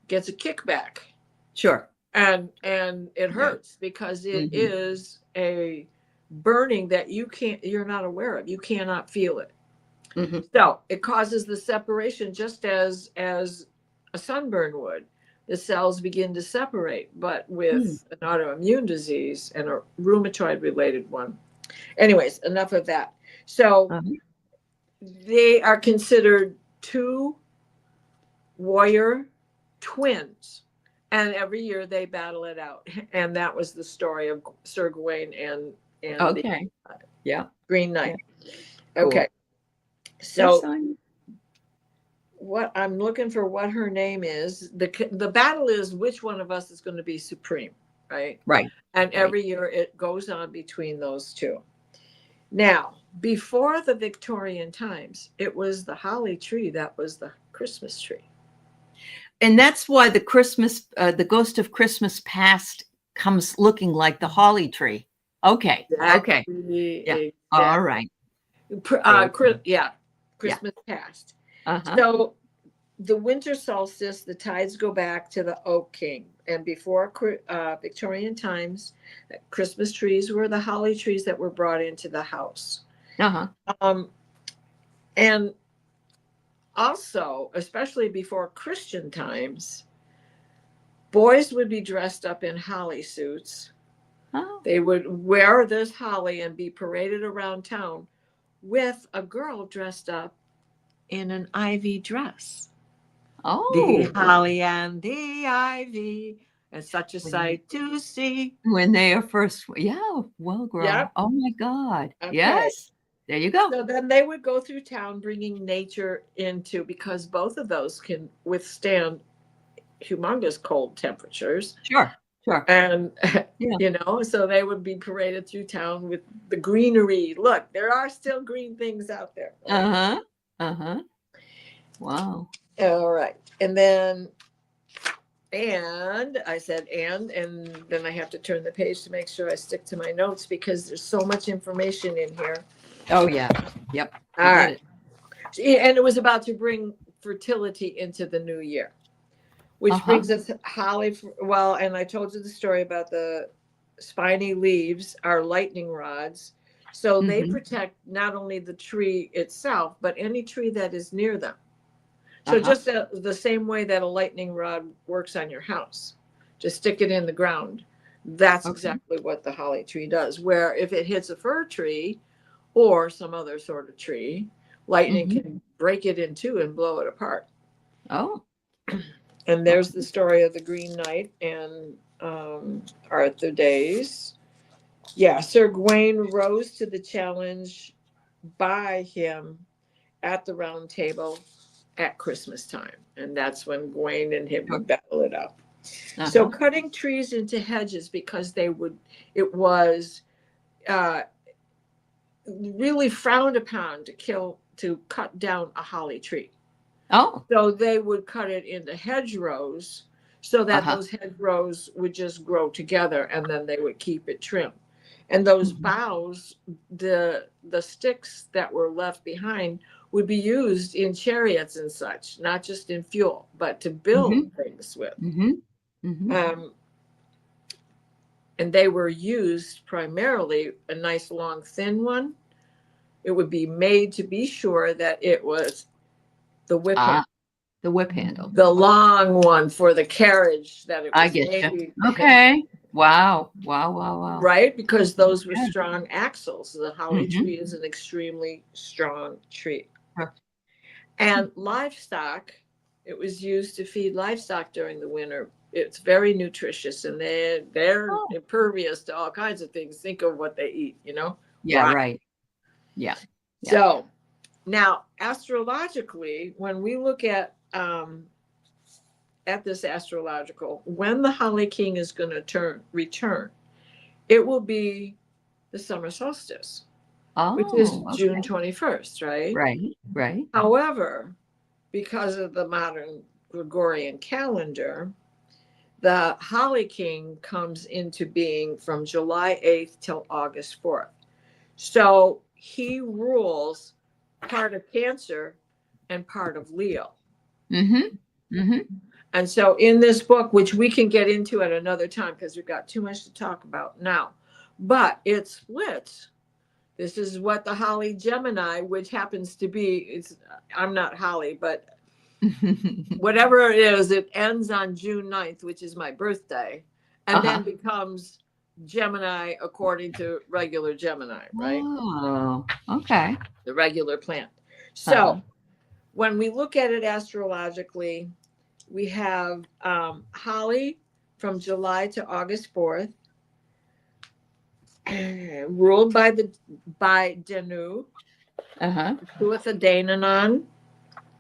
B: gets a kickback.
A: Sure.
B: And it hurts because it is a burning that you're not aware of. You cannot feel it. So it causes the separation, just as a sunburn would. The cells begin to separate, but with an autoimmune disease and a rheumatoid related one. Anyways, enough of that. So they are considered two warrior twins. And every year they battle it out. And that was the story of Sir Gawain and the Green Knight. Yeah. Okay. Cool. So what I'm looking for, what her name is, the battle is which one of us is going to be supreme, right?
A: Right.
B: And every year it goes on between those two. Now, before the Victorian times, it was the holly tree that was the Christmas tree.
A: And that's why the ghost of Christmas past comes looking like the holly tree. Okay.
B: Exactly.
A: Okay. Yeah. Exactly. All right.
B: Christmas past. So the winter solstice, the tides go back to the Oak King. And before Victorian times, Christmas trees were the holly trees that were brought into the house. And also, especially before Christian times, boys would be dressed up in holly suits. They would wear this holly and be paraded around town with a girl dressed up in an ivy dress. The holly and the ivy, and such a sight to see.
A: When they are first, well grown. Yep. Oh my God. Okay. Yes. There you go.
B: So then they would go through town bringing nature into, because both of those can withstand humongous cold temperatures.
A: Sure.
B: And, so they would be paraded through town with the greenery. Look, there are still green things out there.
A: Wow.
B: All right. And then, I said, and then I have to turn the page to make sure I stick to my notes because there's so much information in here.
A: Oh, yeah. Yep.
B: All right. And it was about to bring fertility into the new year, which brings us holly. And I told you the story about the spiny leaves are lightning rods. So they protect not only the tree itself, but any tree that is near them. So just the same way that a lightning rod works on your house, just stick it in the ground. That's exactly what the holly tree does. Where if it hits a fir tree or some other sort of tree, lightning can break it in two and blow it apart. And there's the story of the Green Knight and Arthur Days. Yeah, Sir Gawain rose to the challenge by him at the round table at Christmas time. And that's when Gawain and him would battle it out. So cutting trees into hedges, because it was really frowned upon to cut down a holly tree. So they would cut it into hedgerows so that those hedgerows would just grow together, and then they would keep it trimmed. And those boughs, the sticks that were left behind, would be used in chariots and such, not just in fuel, but to build things with. And they were used primarily, a nice long thin one. It would be made to be sure that it was the whip handle.
A: The whip handle.
B: The long one for the carriage that it was.
A: I get you. Okay. Wow.
B: Right? Because those were strong axles. The holly tree is an extremely strong tree. And livestock, it was used to feed livestock during the winter. It's very nutritious, and they're impervious to all kinds of things. Think of what they eat,
A: Yeah, right. Yeah.
B: So now, astrologically, when we look at at this astrological, when the Holly King is going to return, it will be the summer solstice, which is June 21st, right?
A: Right.
B: However, because of the modern Gregorian calendar, the Holly King comes into being from July 8th till August 4th. So he rules part of Cancer and part of Leo. And so in this book, which we can get into at another time because we've got too much to talk about now, but it splits. This is what the Holly Gemini, which happens to be, I'm not Holly, but whatever it is, it ends on June 9th, which is my birthday, and then becomes Gemini according to regular Gemini, right?
A: Oh, okay.
B: The regular plant. So when we look at it astrologically, we have Holly from July to August 4th, ruled by Danu, with a Dananon,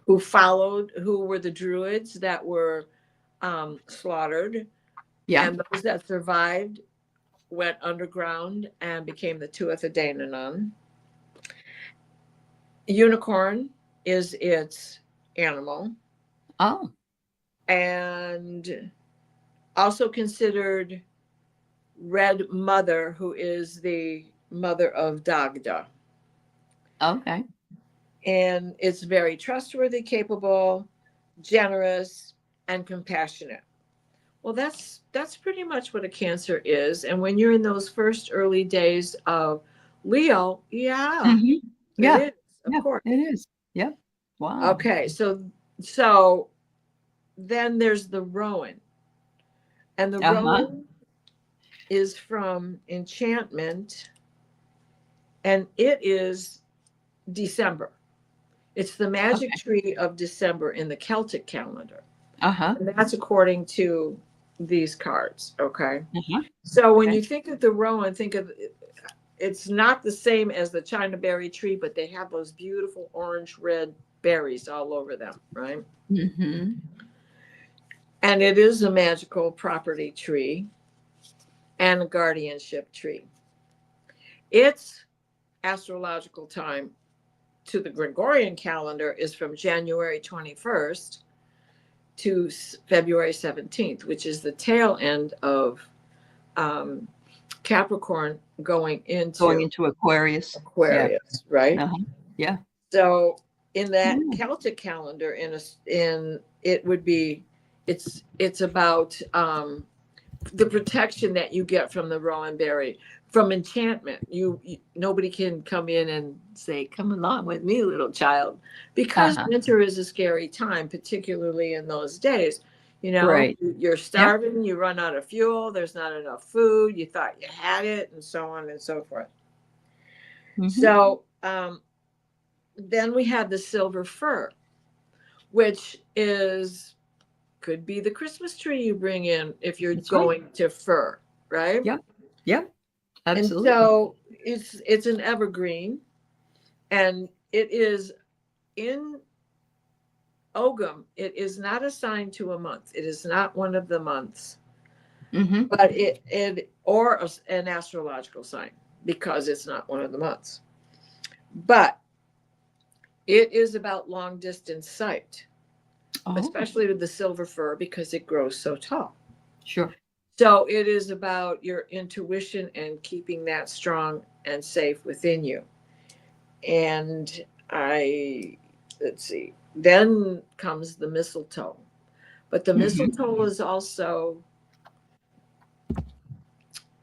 B: who were the druids that were slaughtered. Yeah. And those that survived went underground and became the Tuatha Dananon. Unicorn is its animal. Oh. And also considered Red Mother, who is the mother of Dagda. Okay. And it's very trustworthy, capable, generous, and compassionate. Well, that's pretty much what a Cancer is. And when you're in those first early days of Leo, yeah,
A: yeah,
B: it is, of course.
A: It is. Yep. Wow.
B: Okay, so then there's the Rowan. And the Rowan is from Enchantment, and it is December. It's the magic tree of December in the Celtic calendar. And that's according to these cards. Okay. So when you think of the Rowan, think of it's not the same as the China berry tree, but they have those beautiful orange red berries all over them, right? And it is a magical property tree and a guardianship tree. Its astrological time to the Gregorian calendar is from January 21st to February 17th, which is the tail end of Capricorn going into Aquarius. Aquarius, right? Yeah. So in that Celtic calendar, it would be, it's about the protection that you get from the Rowan berry. From enchantment, nobody can come in and say, "Come along with me, little child," because winter is a scary time, particularly in those days. You're starving, you run out of fuel, there's not enough food, you thought you had it, and so on and so forth. So then we have the silver fir, which could be the Christmas tree you bring in if you're going to fir, right? Yep. Absolutely. And so it's an evergreen, and it is in Ogham. It is not assigned to a month. It is not one of the months, but or an astrological sign, because it's not one of the months. But it is about long distance sight, especially with the silver fir, because it grows so tall. Sure. So it is about your intuition and keeping that strong and safe within you. And let's see, then comes the mistletoe. But the mistletoe is also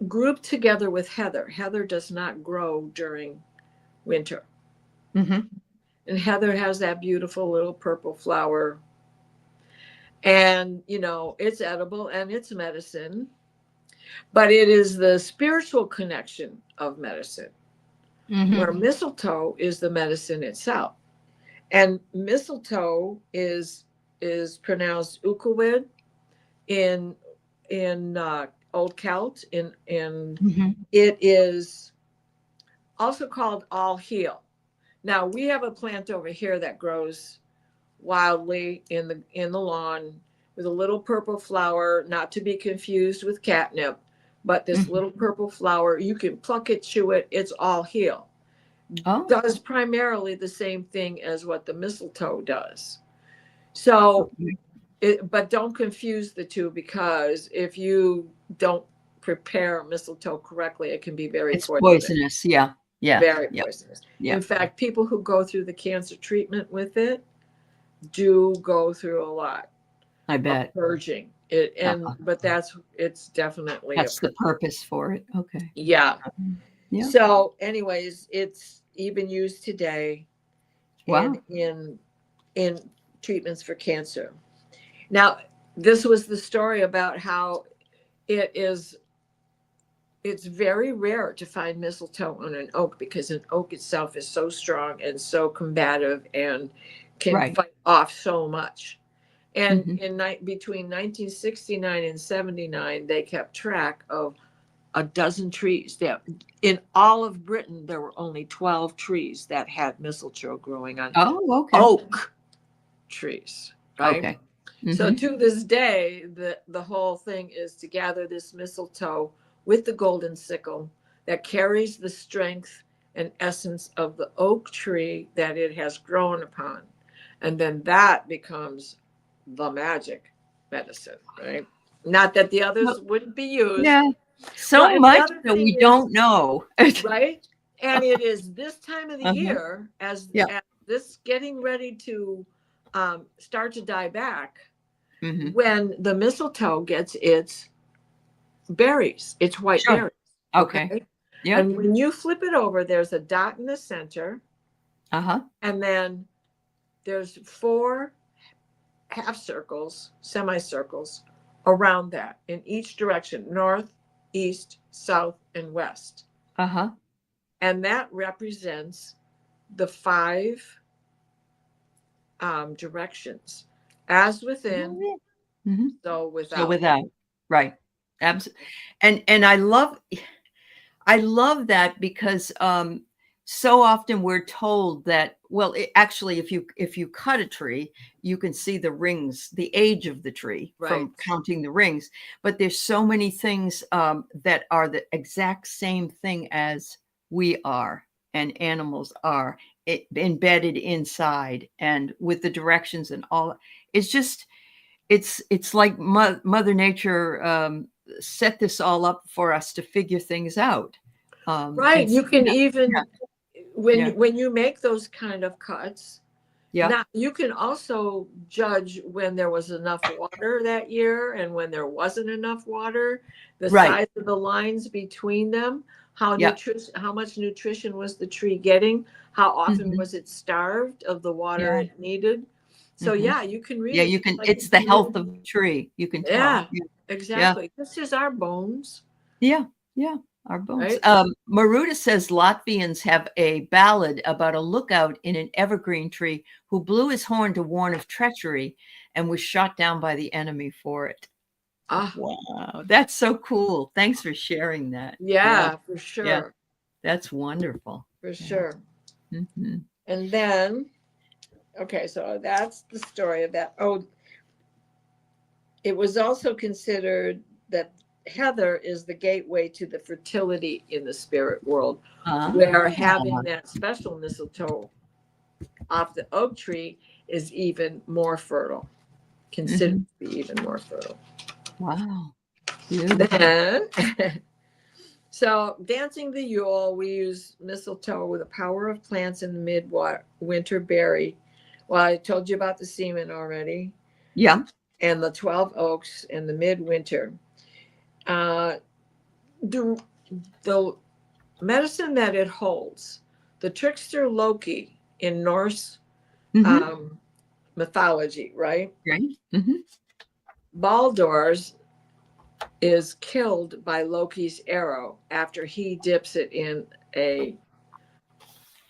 B: grouped together with heather. Heather does not grow during winter. And heather has that beautiful little purple flower. And, it's edible and it's medicine. But it is the spiritual connection of medicine, where mistletoe is the medicine itself. And mistletoe is pronounced ukawid in Old Celt. It is also called all heal. Now we have a plant over here that grows wildly in the lawn with a little purple flower, not to be confused with catnip, but this little purple flower, you can pluck it, chew it, it's all heal. Does primarily the same thing as what the mistletoe does. So, but don't confuse the two, because if you don't prepare mistletoe correctly, it can be very
A: poisonous. Yeah.
B: Very poisonous. In fact, people who go through the cancer treatment with it do go through a lot.
A: I bet.
B: Purging it, but it's definitely
A: that's the purpose for it. Okay.
B: Yeah. So, anyways, it's even used today.
A: Wow.
B: in treatments for cancer. Now, this was the story about how it's very rare to find mistletoe on an oak, because an oak itself is so strong and so combative and can fight off so much. And between 1969 and 79, they kept track of a dozen trees. In all of Britain, there were only 12 trees that had mistletoe growing on oak trees, right?
A: Okay.
B: So to this day, the whole thing is to gather this mistletoe with the golden sickle that carries the strength and essence of the oak tree that it has grown upon. And then that becomes the magic medicine, right? Not that the others wouldn't be used.
A: Yeah. So much that we don't know.
B: Right? And it is this time of the year, as this getting ready to start to die back, when the mistletoe gets its berries, its white berries.
A: Okay. Yeah.
B: And when you flip it over, there's a dot in the center. And then there's 4 half circles, semicircles around that in each direction: north, east, south, and west. And that represents the 5 directions: as within, so without.
A: So without. Right. Absolutely. And I love that, because so often we're told that, well, actually, if you cut a tree, you can see the rings, the age of the tree from counting the rings. But there's so many things that are the exact same thing as we are and animals are, embedded inside, and with the directions and all. It's just, it's like Mother Nature set this all up for us to figure things out.
B: Right. You can even, when you make those kind of cuts, now you can also judge when there was enough water that year and when there wasn't enough water, the size of the lines between them, how much nutrition was the tree getting, how often was it starved of the water it needed. So you can really,
A: you can, it's the health of the tree. You can tell.
B: Exactly. This is our bones.
A: Our bones. Right? Maruta says Latvians have a ballad about a lookout in an evergreen tree who blew his horn to warn of treachery and was shot down by the enemy for it. Wow, that's so cool. Thanks for sharing that.
B: For sure.
A: That's wonderful.
B: For sure. And then, okay, so that's the story of that. Oh, it was also considered that heather is the gateway to the fertility in the spirit world, where having that special mistletoe off the oak tree is even more fertile, considered to be even more fertile.
A: Wow.
B: Then, so dancing the Yule, we use mistletoe with the power of plants in the midwinter berry. Well, I told you about the semen already.
A: Yeah.
B: And the 12 oaks in the midwinter. The medicine that it holds, the trickster Loki in Norse mythology, right?
A: Right.
B: Baldur's is killed by Loki's arrow after he dips it in a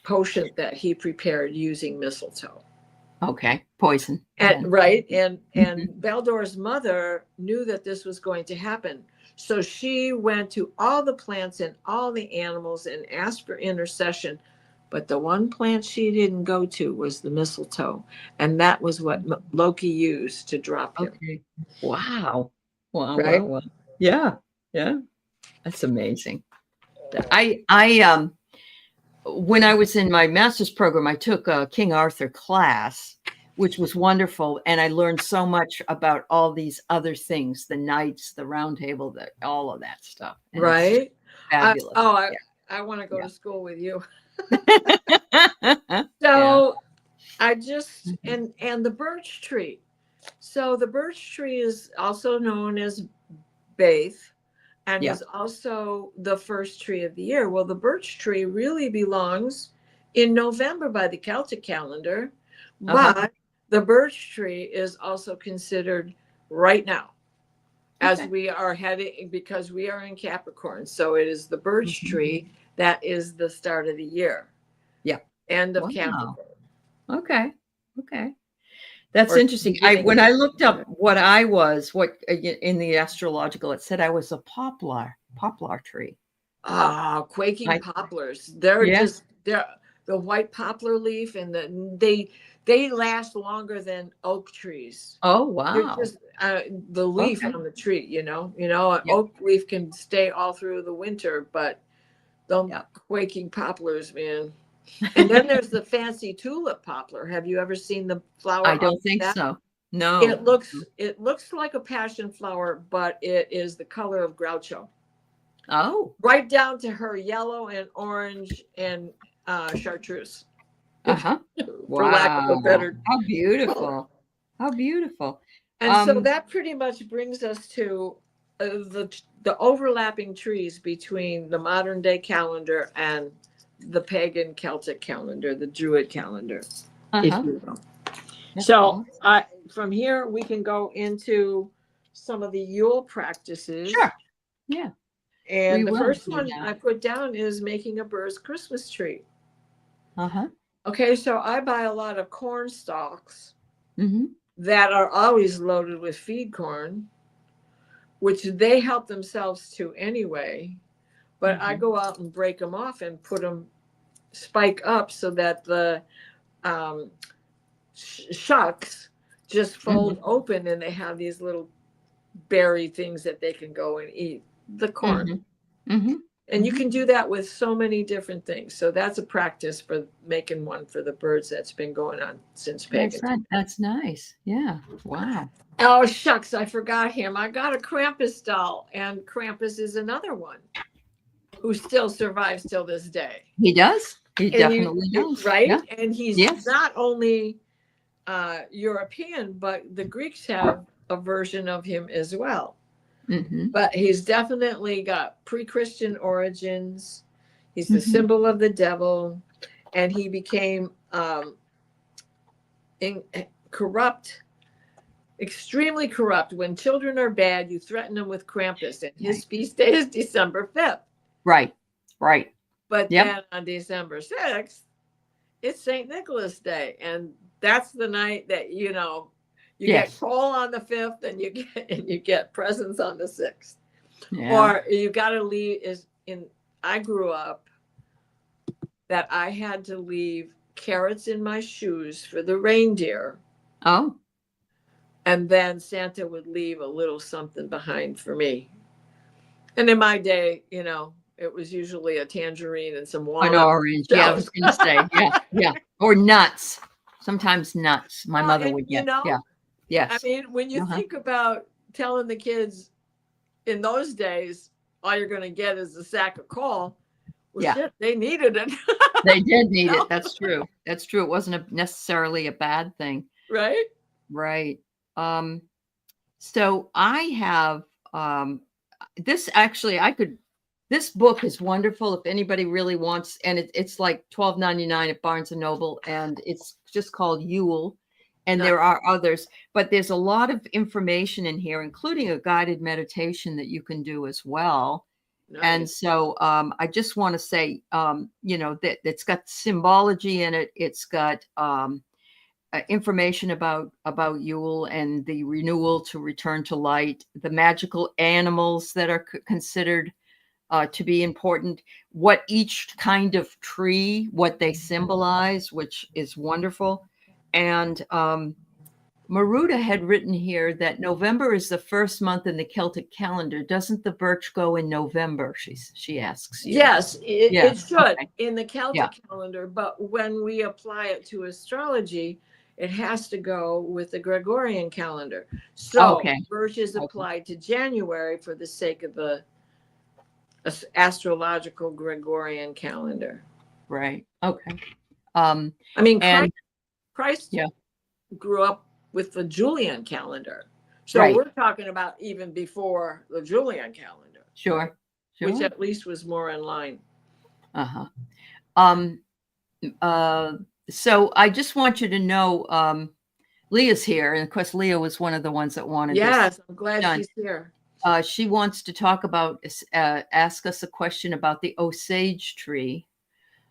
B: potion that he prepared using mistletoe.
A: Okay, poison.
B: And Baldur's mother knew that this was going to happen. So she went to all the plants and all the animals and asked for intercession. But the one plant she didn't go to was the mistletoe. And that was what Loki used to drop him.
A: Okay. Wow. Wow.
B: Right?
A: Wow. Wow. Yeah. Yeah. That's amazing. When I was in my master's program, I took a King Arthur class, which was wonderful. And I learned so much about all these other things, the knights, the round table, all of that stuff. And
B: right.
A: Fabulous.
B: I want to go to school with you.
A: Yeah.
B: So I just, and the birch tree. So the birch tree is also known as Baith and is also the first tree of the year. Well, the birch tree really belongs in November by the Celtic calendar, but the birch tree is also considered right now as we are heading, because we are in Capricorn. So it is the birch tree that is the start of the year.
A: Yeah.
B: End of Capricorn.
A: Okay. That's interesting. When I looked up what in the astrological, it said I was a poplar tree.
B: Quaking poplars. They're the white poplar leaf, and they last longer than oak trees.
A: Oh, wow.
B: They're just the leaf on the tree, an oak leaf can stay all through the winter, but the quaking poplars, man. And then there's the fancy tulip poplar. Have you ever seen the flower?
A: I don't think so. No.
B: It looks like a passion flower, but it is the color of Groucho.
A: Oh.
B: Right down to her yellow and orange and chartreuse.
A: Wow.
B: For lack of a better.
A: How beautiful. How beautiful.
B: And so that pretty much brings us to the overlapping trees between the modern day calendar and the pagan Celtic calendar, the Druid calendar, if you will. So from here, we can go into some of the Yule practices.
A: Sure. Yeah.
B: And the first one I put down is making a bird's Christmas tree. Okay, so I buy a lot of corn stalks that are always loaded with feed corn, which they help themselves to anyway. But I go out and break them off and put them spike up so that the shucks just fold open, and they have these little berry things that they can go and eat the corn. And you can do that with so many different things. So that's a practice for making one for the birds that's been going on since pagan.
A: That's nice. Yeah. Wow.
B: Oh, shucks, I forgot him. I got a Krampus doll, and Krampus is another one who still survives till this day.
A: He does. He definitely does.
B: Right? Yeah. And he's not only European, but the Greeks have a version of him as well. But he's definitely got pre-Christian origins. He's the symbol of the devil, and he became extremely corrupt. When children are bad, you threaten them with Krampus, and his feast day is December 5th.
A: Right.
B: But then on December 6th, it's St. Nicholas Day, and that's the night that you get coal on the 5th, and you get presents on the 6th. Or you got to leave. I grew up that I had to leave carrots in my shoes for the reindeer.
A: Oh.
B: And then Santa would leave a little something behind for me. And in my day, it was usually a tangerine and some walnut.
A: An orange. Yeah, I was going to say. Yeah. Or nuts. Sometimes nuts. My mother would get. Yes.
B: I mean, when you think about telling the kids in those days, all you're going to get is a sack of coal. Well, shit, they needed it.
A: They did need it. That's true. It wasn't necessarily a bad thing.
B: Right.
A: So I have this. Actually, this book is wonderful if anybody really wants, and it's like $12.99 at Barnes & Noble, and it's just called Yule. And there are others, but there's a lot of information in here, including a guided meditation that you can do as well. Nice. And so I just want to say, that it's got symbology in it. It's got information about Yule and the renewal to return to light, the magical animals that are considered to be important. What each kind of tree, what they symbolize, which is wonderful. And Maruda had written here that November is the first month in the Celtic calendar. Doesn't the birch go in November? She asks you.
B: Yes, it should in the
A: Yeah.
B: Celtic calendar, but when we apply it to astrology, it has to go with the Gregorian calendar. So birch is applied to January for the sake of the astrological Gregorian calendar.
A: Right. Okay.
B: I mean, Christ grew up with the Julian calendar. So we're talking about even before the Julian calendar.
A: Sure.
B: Which at least was more in line.
A: So I just want you to know, Leah's here. And of course, Leah was one of the ones that wanted this.
B: Yes, I'm glad she's here.
A: She wants to talk about, ask us a question about the Osage tree.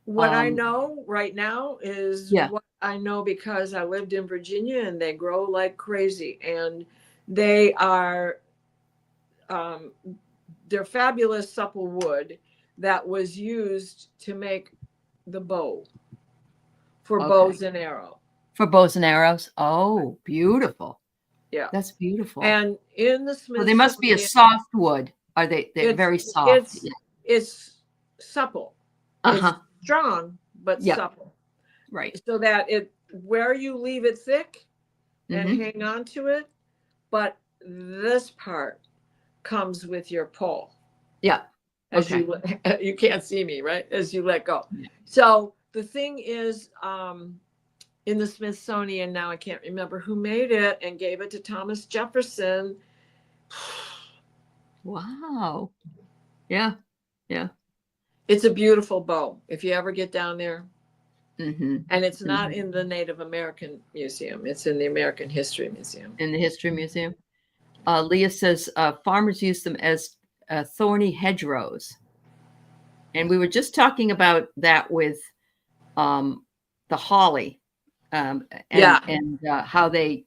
B: What I know right now is what I know because I lived in Virginia and they grow like crazy. And they are, they're fabulous supple wood that was used to make the bow for bows and arrows.
A: For bows and arrows? Oh, beautiful.
B: Yeah.
A: That's beautiful.
B: And in the Smithsonian,
A: they must be a soft wood. Are they? They're very soft.
B: It's supple. It's strong, but supple.
A: Right.
B: So that where you leave it thick and hang on to it, but this part comes with your pull.
A: Yeah.
B: As you can't see me, right? As you let go. Yeah. So the thing is, in the Smithsonian, now I can't remember who made it and gave it to Thomas Jefferson.
A: Wow. Yeah. Yeah.
B: It's a beautiful bow. If you ever get down there. And it's not in the Native American Museum. It's in the American History Museum.
A: In the History Museum. Leah says farmers use them as thorny hedgerows. And we were just talking about that with the holly and how they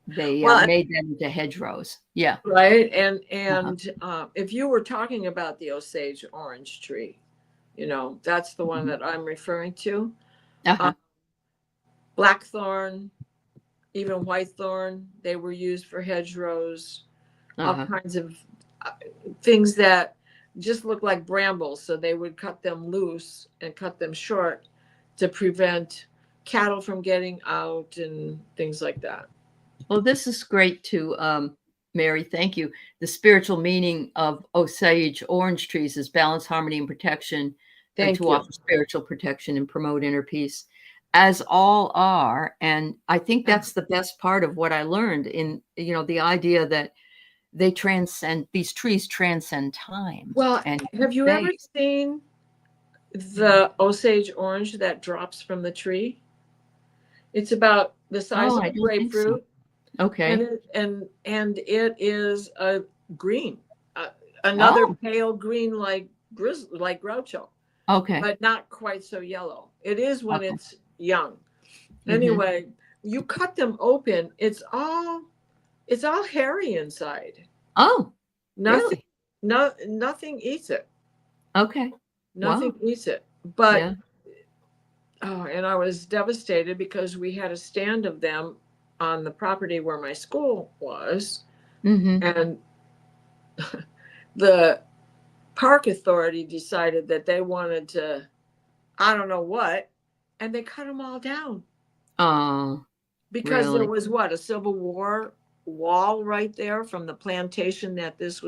A: made them into hedgerows. Yeah.
B: Right. And if you were talking about the Osage orange tree, that's the one that I'm referring to. Blackthorn, even whitethorn, they were used for hedgerows, all kinds of things that just look like brambles. So they would cut them loose and cut them short to prevent cattle from getting out and things like that.
A: Well, this is great too, Mary. Thank you. The spiritual meaning of Osage orange trees is balance, harmony, and protection, and to offer spiritual protection and promote inner peace, as all are. And I think that's the best part of what I learned in, the idea that these trees transcend time.
B: Well, have you ever seen the Osage orange that drops from the tree? It's about the size of a grapefruit.
A: So. Okay.
B: And it is a green, another pale green like Groucho.
A: Okay.
B: But not quite so yellow. It is when it's young. Anyway, you cut them open. It's all hairy inside.
A: Oh,
B: nothing. Really? Nothing eats it.
A: Okay.
B: Nothing eats it. But and I was devastated because we had a stand of them on the property where my school was, and the park authority decided that they wanted to, I don't know what, and they cut them all down.
A: Oh,
B: because there was a Civil War wall right there from the plantation that this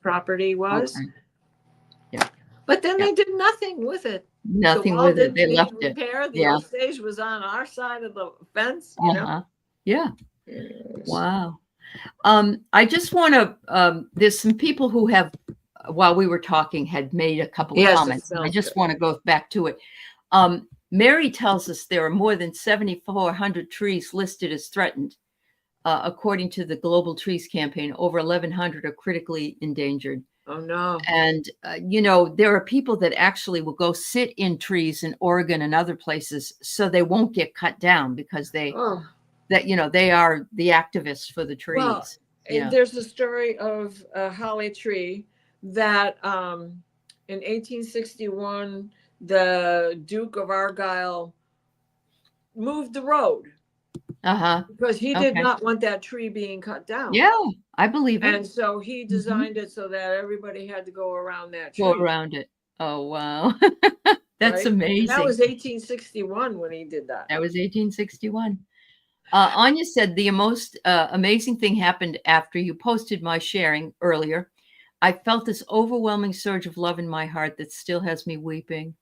B: property was.
A: Okay. Yeah.
B: But then they did nothing with it.
A: Nothing with it. They left it.
B: The Osage was on our side of the fence.
A: Yeah. Wow. I just want to. There's some people who have, while we were talking, had made a couple of comments. I just want to go back to it. Mary tells us there are more than 7,400 trees listed as threatened. According to the Global Trees Campaign, over 1,100 are critically endangered.
B: Oh, no.
A: And, there are people that actually will go sit in trees in Oregon and other places so they won't get cut down because they are the activists for the trees.
B: Well, there's a story of a holly tree that in 1861, the Duke of Argyll moved the road because he did not want that tree being cut down.
A: Yeah, I believe it.
B: And so he designed it so that everybody had to go around that tree.
A: Go around it. Oh, wow. That's amazing.
B: And that was 1861 when he did that.
A: That was 1861. Anya said the most amazing thing happened after you posted my sharing earlier. I felt this overwhelming surge of love in my heart that still has me weeping.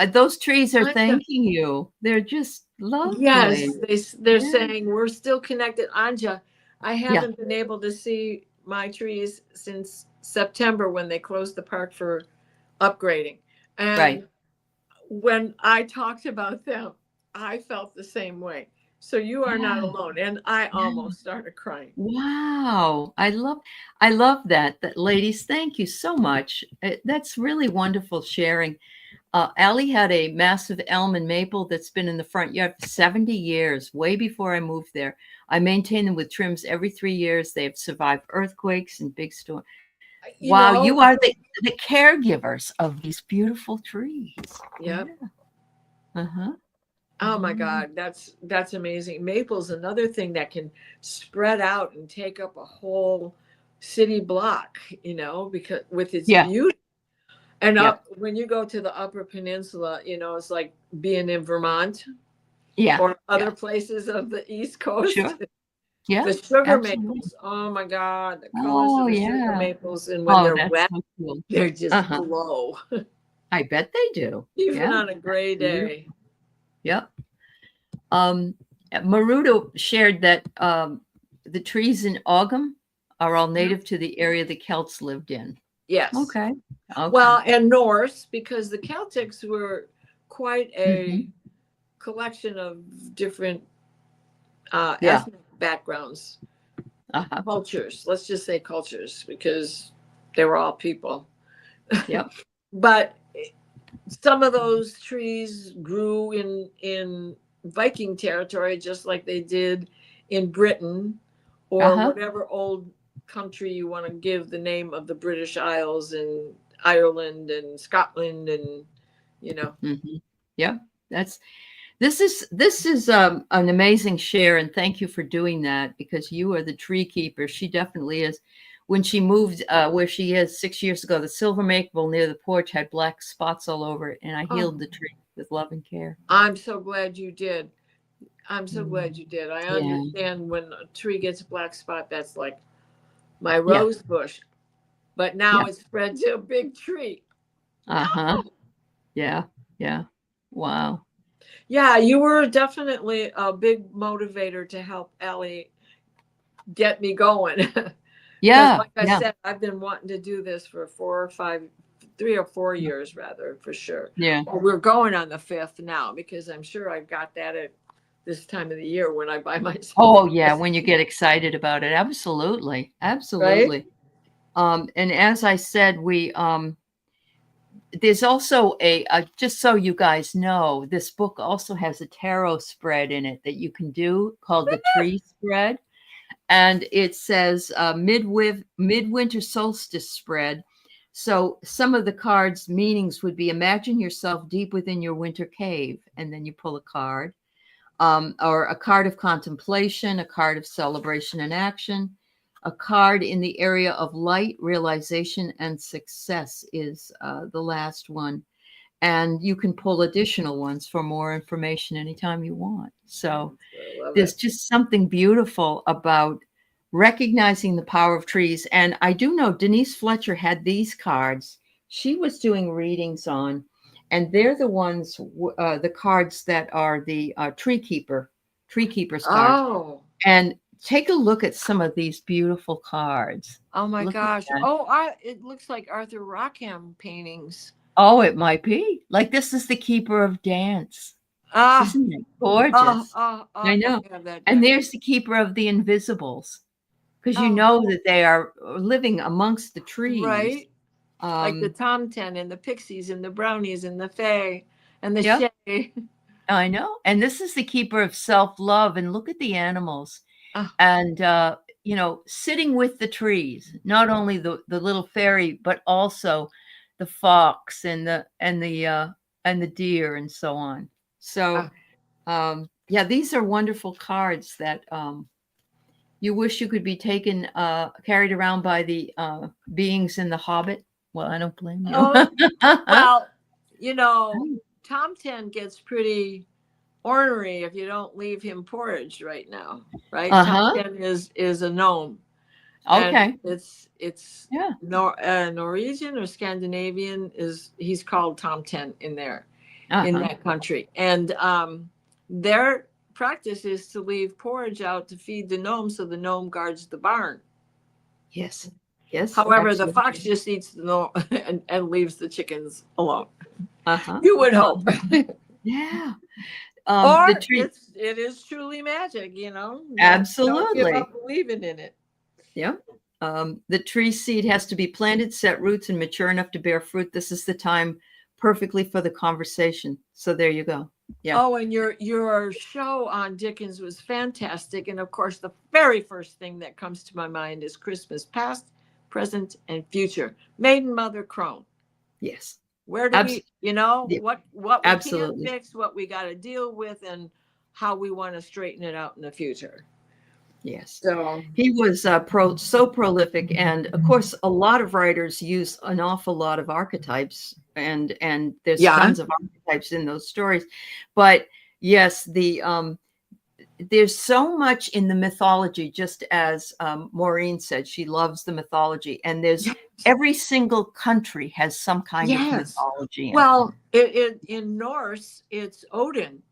A: Those trees are thanking you. They're just lovely.
B: Yes, they're saying we're still connected. Anja, I haven't been able to see my trees since September when they closed the park for upgrading. And when I talked about them, I felt the same way. So you are not alone. And I almost started crying.
A: Wow. I love that. Ladies, thank you so much. That's really wonderful sharing. Allie had a massive elm and maple that's been in the front yard for 70 years, way before I moved there. I maintain them with trims every 3 years. They have survived earthquakes and big storms. Wow, you are the caregivers of these beautiful trees.
B: Yep. Yeah. Oh my God, that's amazing. Maple's another thing that can spread out and take up a whole city block, because with its beauty. And when you go to the Upper Peninsula, it's like being in Vermont, or other places of the East Coast.
A: Sure. Yeah,
B: the sugar maples. Oh my God, the colors of the sugar maples, and when they're wet, so cool. They're just glow.
A: I bet they do,
B: even on a gray day.
A: Yep. Maruto shared that the trees in Ogham are all native to the area the Celts lived in.
B: Yes. Okay. Well, and Norse, because the Celtics were quite a collection of different ethnic backgrounds, cultures. Let's just say cultures, because they were all people.
A: Yep.
B: But some of those trees grew in Viking territory, just like they did in Britain, or whatever old country you want to give the name of the British Isles, and Ireland and Scotland, and
A: Yeah, this is an amazing share, and thank you for doing that, because you are the tree keeper. She definitely is. When she moved where she is 6 years ago, the silver maple near the porch had black spots all over it, and I healed the tree with love and care.
B: I'm so glad you did. I'm so glad you did. I understand when a tree gets a black spot, that's like my rose bush, but now it's spread to a big tree.
A: No. Yeah. Wow.
B: Yeah, you were definitely a big motivator to help Ellie get me going.
A: Yeah.
B: Like I said, I've been wanting to do this for 3 or 4 years, rather, for sure.
A: Yeah.
B: Well, we're going on the 5th now, because I'm sure I've got that at this time of the year when I buy myself.
A: Oh yeah, when you get excited about it. Absolutely. Right? And as I said, we there's also just so you guys know, this book also has a tarot spread in it that you can do called the Tree Spread. And it says midwinter solstice spread. So some of the cards' meanings would be: imagine yourself deep within your winter cave, and then you pull a card. Or a card of contemplation, a card of celebration and action, a card in the area of light, realization, and success is the last one. And you can pull additional ones for more information anytime you want. So there's just something beautiful about recognizing the power of trees. And I do know Denise Fletcher had these cards she was doing readings on, and they're the ones, the cards that are the tree keeper's cards.
B: Oh.
A: And take a look at some of these beautiful cards.
B: Oh my gosh. It looks like Arthur Rackham paintings.
A: Oh, it might be. Like, this is the Keeper of Dance. Isn't it gorgeous? I know. And there's the Keeper of the Invisibles, because you know that they are living amongst the trees.
B: Right. Like the Tomten and the Pixies and the Brownies and the Fae and the Shay.
A: I know. And this is the Keeper of Self-Love. And look at the animals. And, sitting with the trees, not only the little fairy, but also the fox and the deer and so on. So yeah, these are wonderful cards that you wish you could be taken carried around by the beings in The Hobbit. Well, I don't blame you.
B: Well, Tom 10 gets pretty ornery if you don't leave him porridge right now, right? Tom 10 is a gnome.
A: Okay.
B: And it's Norwegian or Scandinavian he's called Tom 10 in there in that country. And their practice is to leave porridge out to feed the gnome so the gnome guards the barn.
A: Yes. Yes.
B: However, the fox just eats the gnome and leaves the chickens alone. You would hope.
A: Yeah.
B: Or it is truly magic,
A: Absolutely.
B: Don't give up believing in it.
A: Yeah. The tree seed has to be planted, set roots, and mature enough to bear fruit. This is the time perfectly for the conversation. So there you go. Yeah.
B: Oh, and your show on Dickens was fantastic. And of course, the very first thing that comes to my mind is Christmas past, present, and future. Maiden Mother Crone.
A: Yes.
B: Where do we, what we can fix, what we got to deal with, and how we want to straighten it out in the future.
A: Yes.
B: So
A: he was so prolific, and of course, a lot of writers use an awful lot of archetypes, and there's tons of archetypes in those stories. But yes, there's so much in the mythology, just as Maureen said, she loves the mythology, and there's every single country has some kind of mythology.
B: Well, in Norse, it's Odin.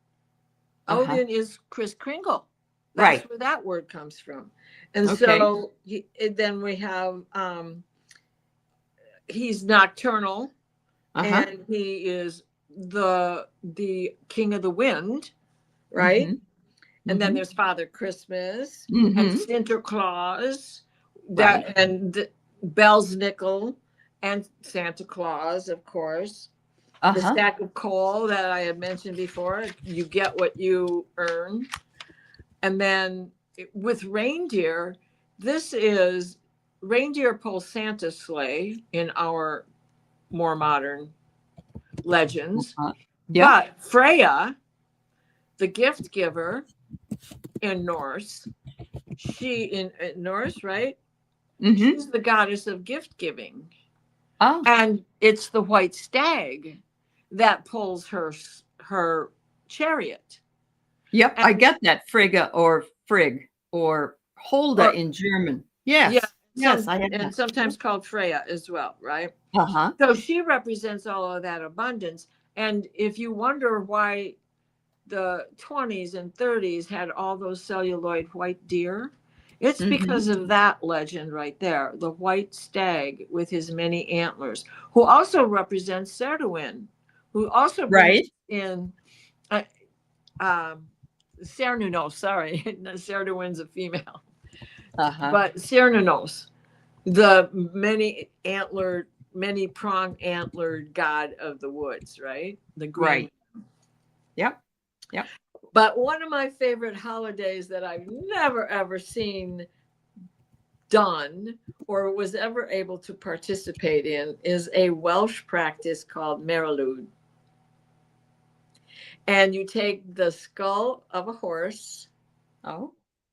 B: Odin is Kris Kringle. That's where that word comes from. And so then we have, he's nocturnal, and he is the king of the wind, right? And then there's Father Christmas and Sinterklaas, and Belsnickel and Santa Claus, of course. The stack of coal that I had mentioned before, you get what you earn. And then with reindeer, reindeer pull Santa's sleigh in our more modern legends. But Freya, the gift giver in Norse, in Norse, right? She's the goddess of gift giving. And it's the white stag that pulls her chariot.
A: Yep, I get that. Frigga or Frigg or Holda in German. Yes. I had
B: and sometimes called Freya as well, right? So she represents all of that abundance. And if you wonder why the 20s and 30s had all those celluloid white deer, it's because of that legend right there, the white stag with his many antlers, who also represents Serduin, who also brings in Cernunnos, sorry, Serduin's a female. But Cernunnos, the many pronged antlered god of the woods, right? The green.
A: Yep.
B: But one of my favorite holidays that I've never ever seen done or was ever able to participate in is a Welsh practice called Merrilwd. And you take the skull of a horse,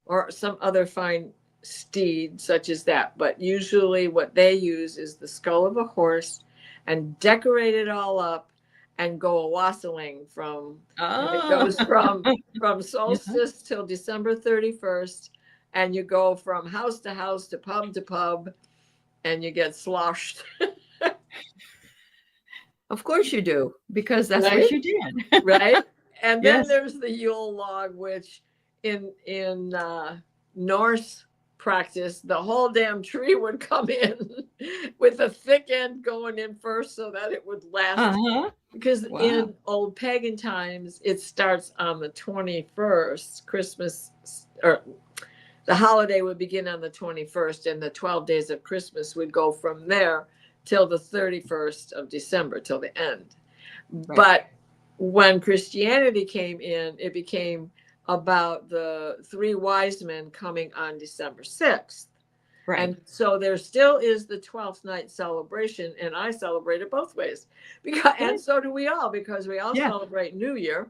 B: or some other fine steed such as that. But usually what they use is the skull of a horse and decorate it all up and go a wassailing from, it goes from solstice till December 31st. And you go from house to house to pub, and you get sloshed.
A: Of course you do, because that's what you did.
B: Right? And then there's the Yule log, which in Norse practice, the whole damn tree would come in with a thick end going in first so that it would last. Because in old pagan times, it starts on the 21st, Christmas, or the holiday would begin on the 21st, and the 12 days of Christmas would go from there till the 31st of December, till the end. But when Christianity came in, it became about the three wise men coming on December 6th.
A: Right.
B: And so there still is the 12th night celebration, and I celebrate it both ways. And so do we all, because we all celebrate New Year.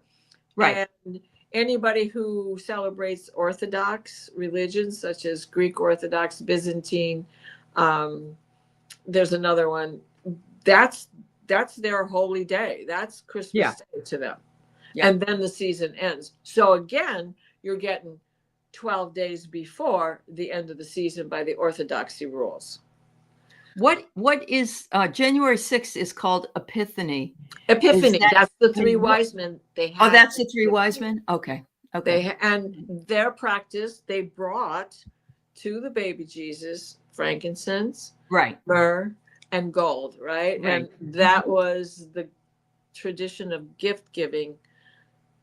A: Right.
B: And anybody who celebrates Orthodox religions, such as Greek Orthodox, Byzantine, there's another one, that's their holy day. That's Christmas Day to them. And then the season ends. So again, you're getting 12 days before the end of the season by the Orthodoxy rules.
A: What is January 6th is called Epiphany.
B: Epiphany. That's the three wise men they had.
A: Oh, that's the three wise men? Okay. Okay.
B: And their practice, they brought to the baby Jesus frankincense,
A: right,
B: myrrh, and gold, right? And that was the tradition of gift giving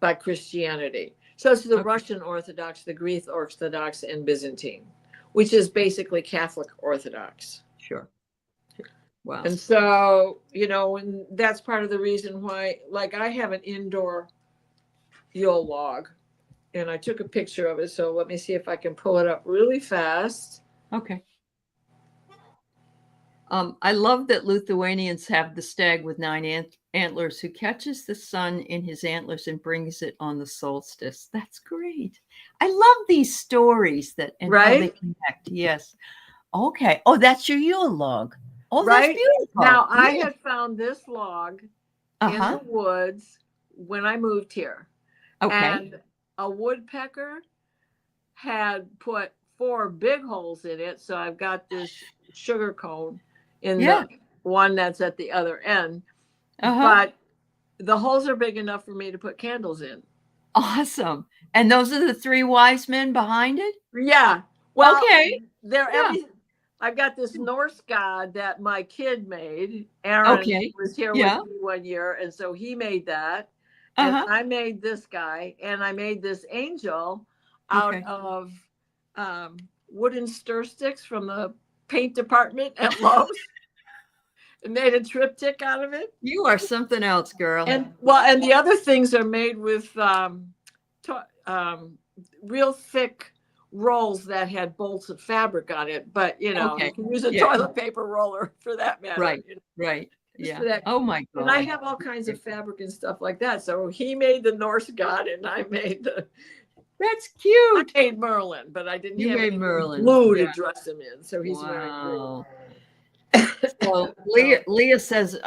B: by Christianity. So it's the Russian Orthodox, the Greek Orthodox, and Byzantine, which is basically Catholic Orthodox.
A: Sure. Wow.
B: And so, and that's part of the reason why, like, I have an indoor Yule log, and I took a picture of it. So let me see if I can pull it up really fast.
A: Okay. I love that Lithuanians have the stag with 9 antlers who catches the sun in his antlers and brings it on the solstice. That's great. I love these stories and how they connect. Yes. Okay. Oh, that's your Yule log. Oh, that's beautiful.
B: Now, I had found this log in the woods when I moved here.
A: Okay.
B: And a woodpecker had put 4 big holes in it. So I've got this sugar cone in the one that's at the other end. But the holes are big enough for me to put candles in.
A: Awesome. And those are the 3 wise men behind it?
B: Yeah. Well,
A: they're
B: I've got this Norse god that my kid made. Aaron was here with me one year, and so he made that. And I made this guy, and I made this angel out of wooden stir sticks from the paint department at Lowe's. And made a triptych out of it.
A: You are something else, girl.
B: And the other things are made with real thick rolls that had bolts of fabric on it. But you can use a toilet paper roller for that matter.
A: Right. Right. Yeah. Oh my God.
B: And I have all kinds of fabric and stuff like that. So he made the Norse god, and I made the.
A: That's cute.
B: I made Merlin, but I didn't have any
A: Merlin.
B: Blue to dress him in. So he's wearing blue.
A: So Leah says,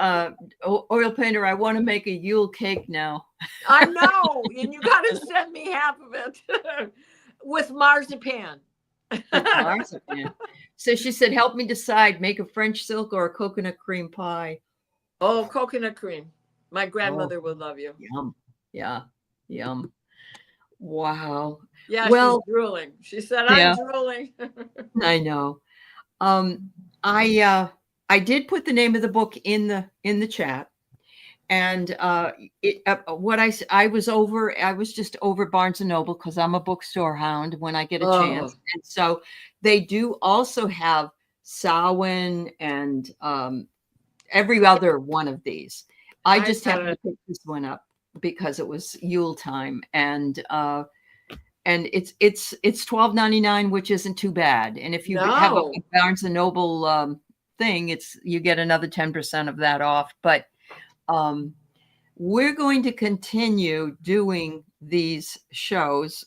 A: oil painter, I want to make a Yule cake now.
B: I know. And you got to send me half of it with marzipan.
A: So she said, help me decide, make a French silk or a coconut cream pie.
B: Oh, coconut cream. My grandmother would love you.
A: Yum. Yeah. Yum. Wow.
B: Yeah, she's drooling. She said, I'm drooling.
A: I know. I did put the name of the book in the chat, and I was just over Barnes and Noble because I'm a bookstore hound when I get a chance, and so they do also have Samhain and every other one of these. I just happened to pick this one up because it was Yule time, and it's $12.99, which isn't too bad. And if you have a Barnes and Noble thing, you get another 10% of that off. But we're going to continue doing these shows.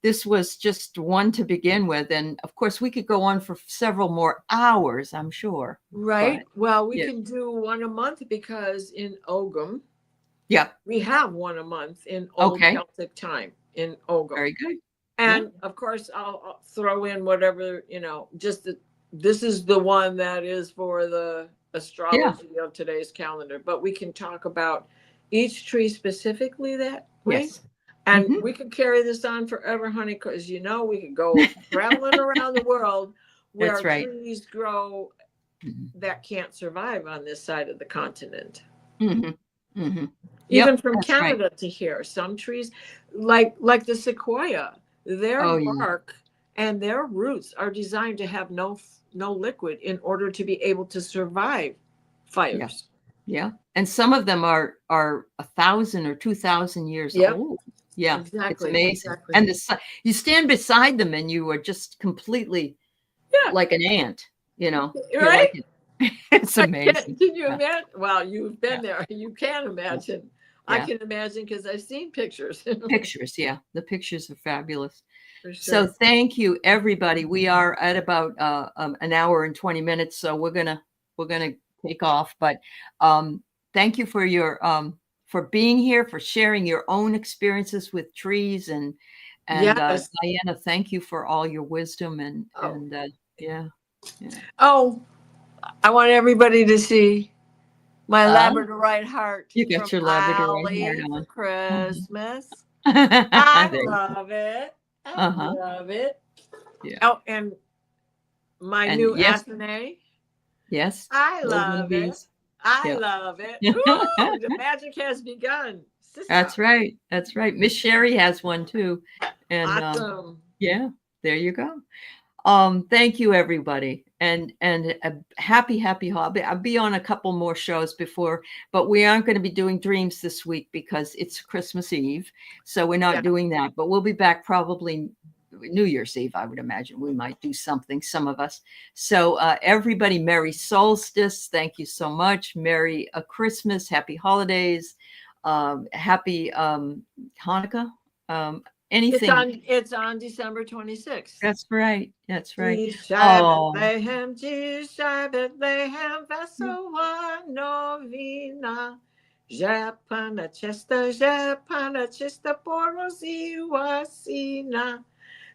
A: This was just one to begin with, and of course we could go on for several more hours, I'm sure.
B: Right. But, we can do one a month, because in Ogham, we have one a month in Old Celtic time in Ogham.
A: Very good.
B: And of course I'll throw in whatever, this is the one that is for the astrology of today's calendar, but we can talk about each tree specifically that way.
A: Yes.
B: And we could carry this on forever, honey, because we could go traveling around the world where trees grow that can't survive on this side of the continent. Even from Canada to here, some trees, like the sequoia, their bark and their roots are designed to have no liquid in order to be able to survive fires.
A: Yeah. And some of them are 1,000 or 2,000 years old. Yeah,
B: exactly.
A: It's amazing. Exactly. And you stand beside them and you are just completely like an ant, you know.
B: Right?
A: It's amazing.
B: Can you imagine? Well, you've been there. You can imagine.
A: Yeah.
B: I can imagine because I've seen pictures.
A: Pictures, yeah. The pictures are fabulous.
B: For sure.
A: So thank you, everybody. We are at about an hour and 20 minutes, so we're gonna take off. But thank you for your for being here, for sharing your own experiences with trees, and
B: yes.
A: Diana, thank you for all your wisdom and yeah.
B: Oh, I want everybody to see my Labradorite heart.
A: You got your Labradorite heart on
B: for Christmas. I love it. I love it.
A: Yeah.
B: Oh, and my new Athene.
A: Yes.
B: I love it. I love it. Ooh, the magic has begun. Sister.
A: That's right. That's right. Miss Sherry has one too. And
B: awesome.
A: Yeah, there you go. Thank you, everybody. And a happy holiday. I'll be on a couple more shows before, but we aren't going to be doing dreams this week because it's Christmas Eve. So we're not doing that, but we'll be back probably New Year's Eve, I would imagine. We might do something, some of us. So everybody, Merry Solstice. Thank you so much. Merry Christmas. Happy holidays. Happy Hanukkah. Anything.
B: It's on December 26th.
A: That's right. That's right.
B: Bethlehem, Bethlehem, Vesova novina. Japana chesta poroziwa sina.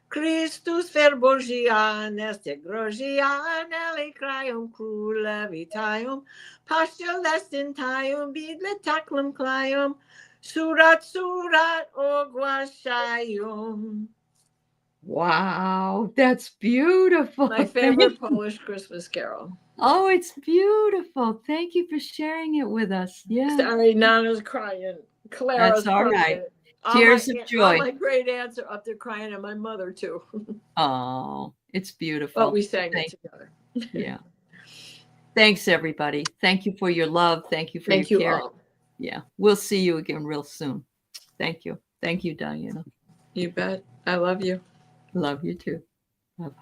B: Christus verborgian este grogian elicraeum crula vitaeum pastelestintaium bidletaclum claium surat ogwashaium.
A: Wow, that's beautiful.
B: My favorite Polish Christmas carol.
A: Oh, it's beautiful. Thank you for sharing it with us. Yeah.
B: Sorry, Nana's crying. Clara's
A: That's all
B: crying.
A: right. Tears of joy.
B: All my great aunts are up there crying, and my mother too.
A: Oh, it's beautiful.
B: But we sang it together.
A: Yeah. Thanks, everybody. Thank you for your love. Thank you for your care.
B: All.
A: Yeah. We'll see you again real soon. Thank you. Thank you, Diana.
B: You bet. I love you.
A: Love you too. Bye-bye.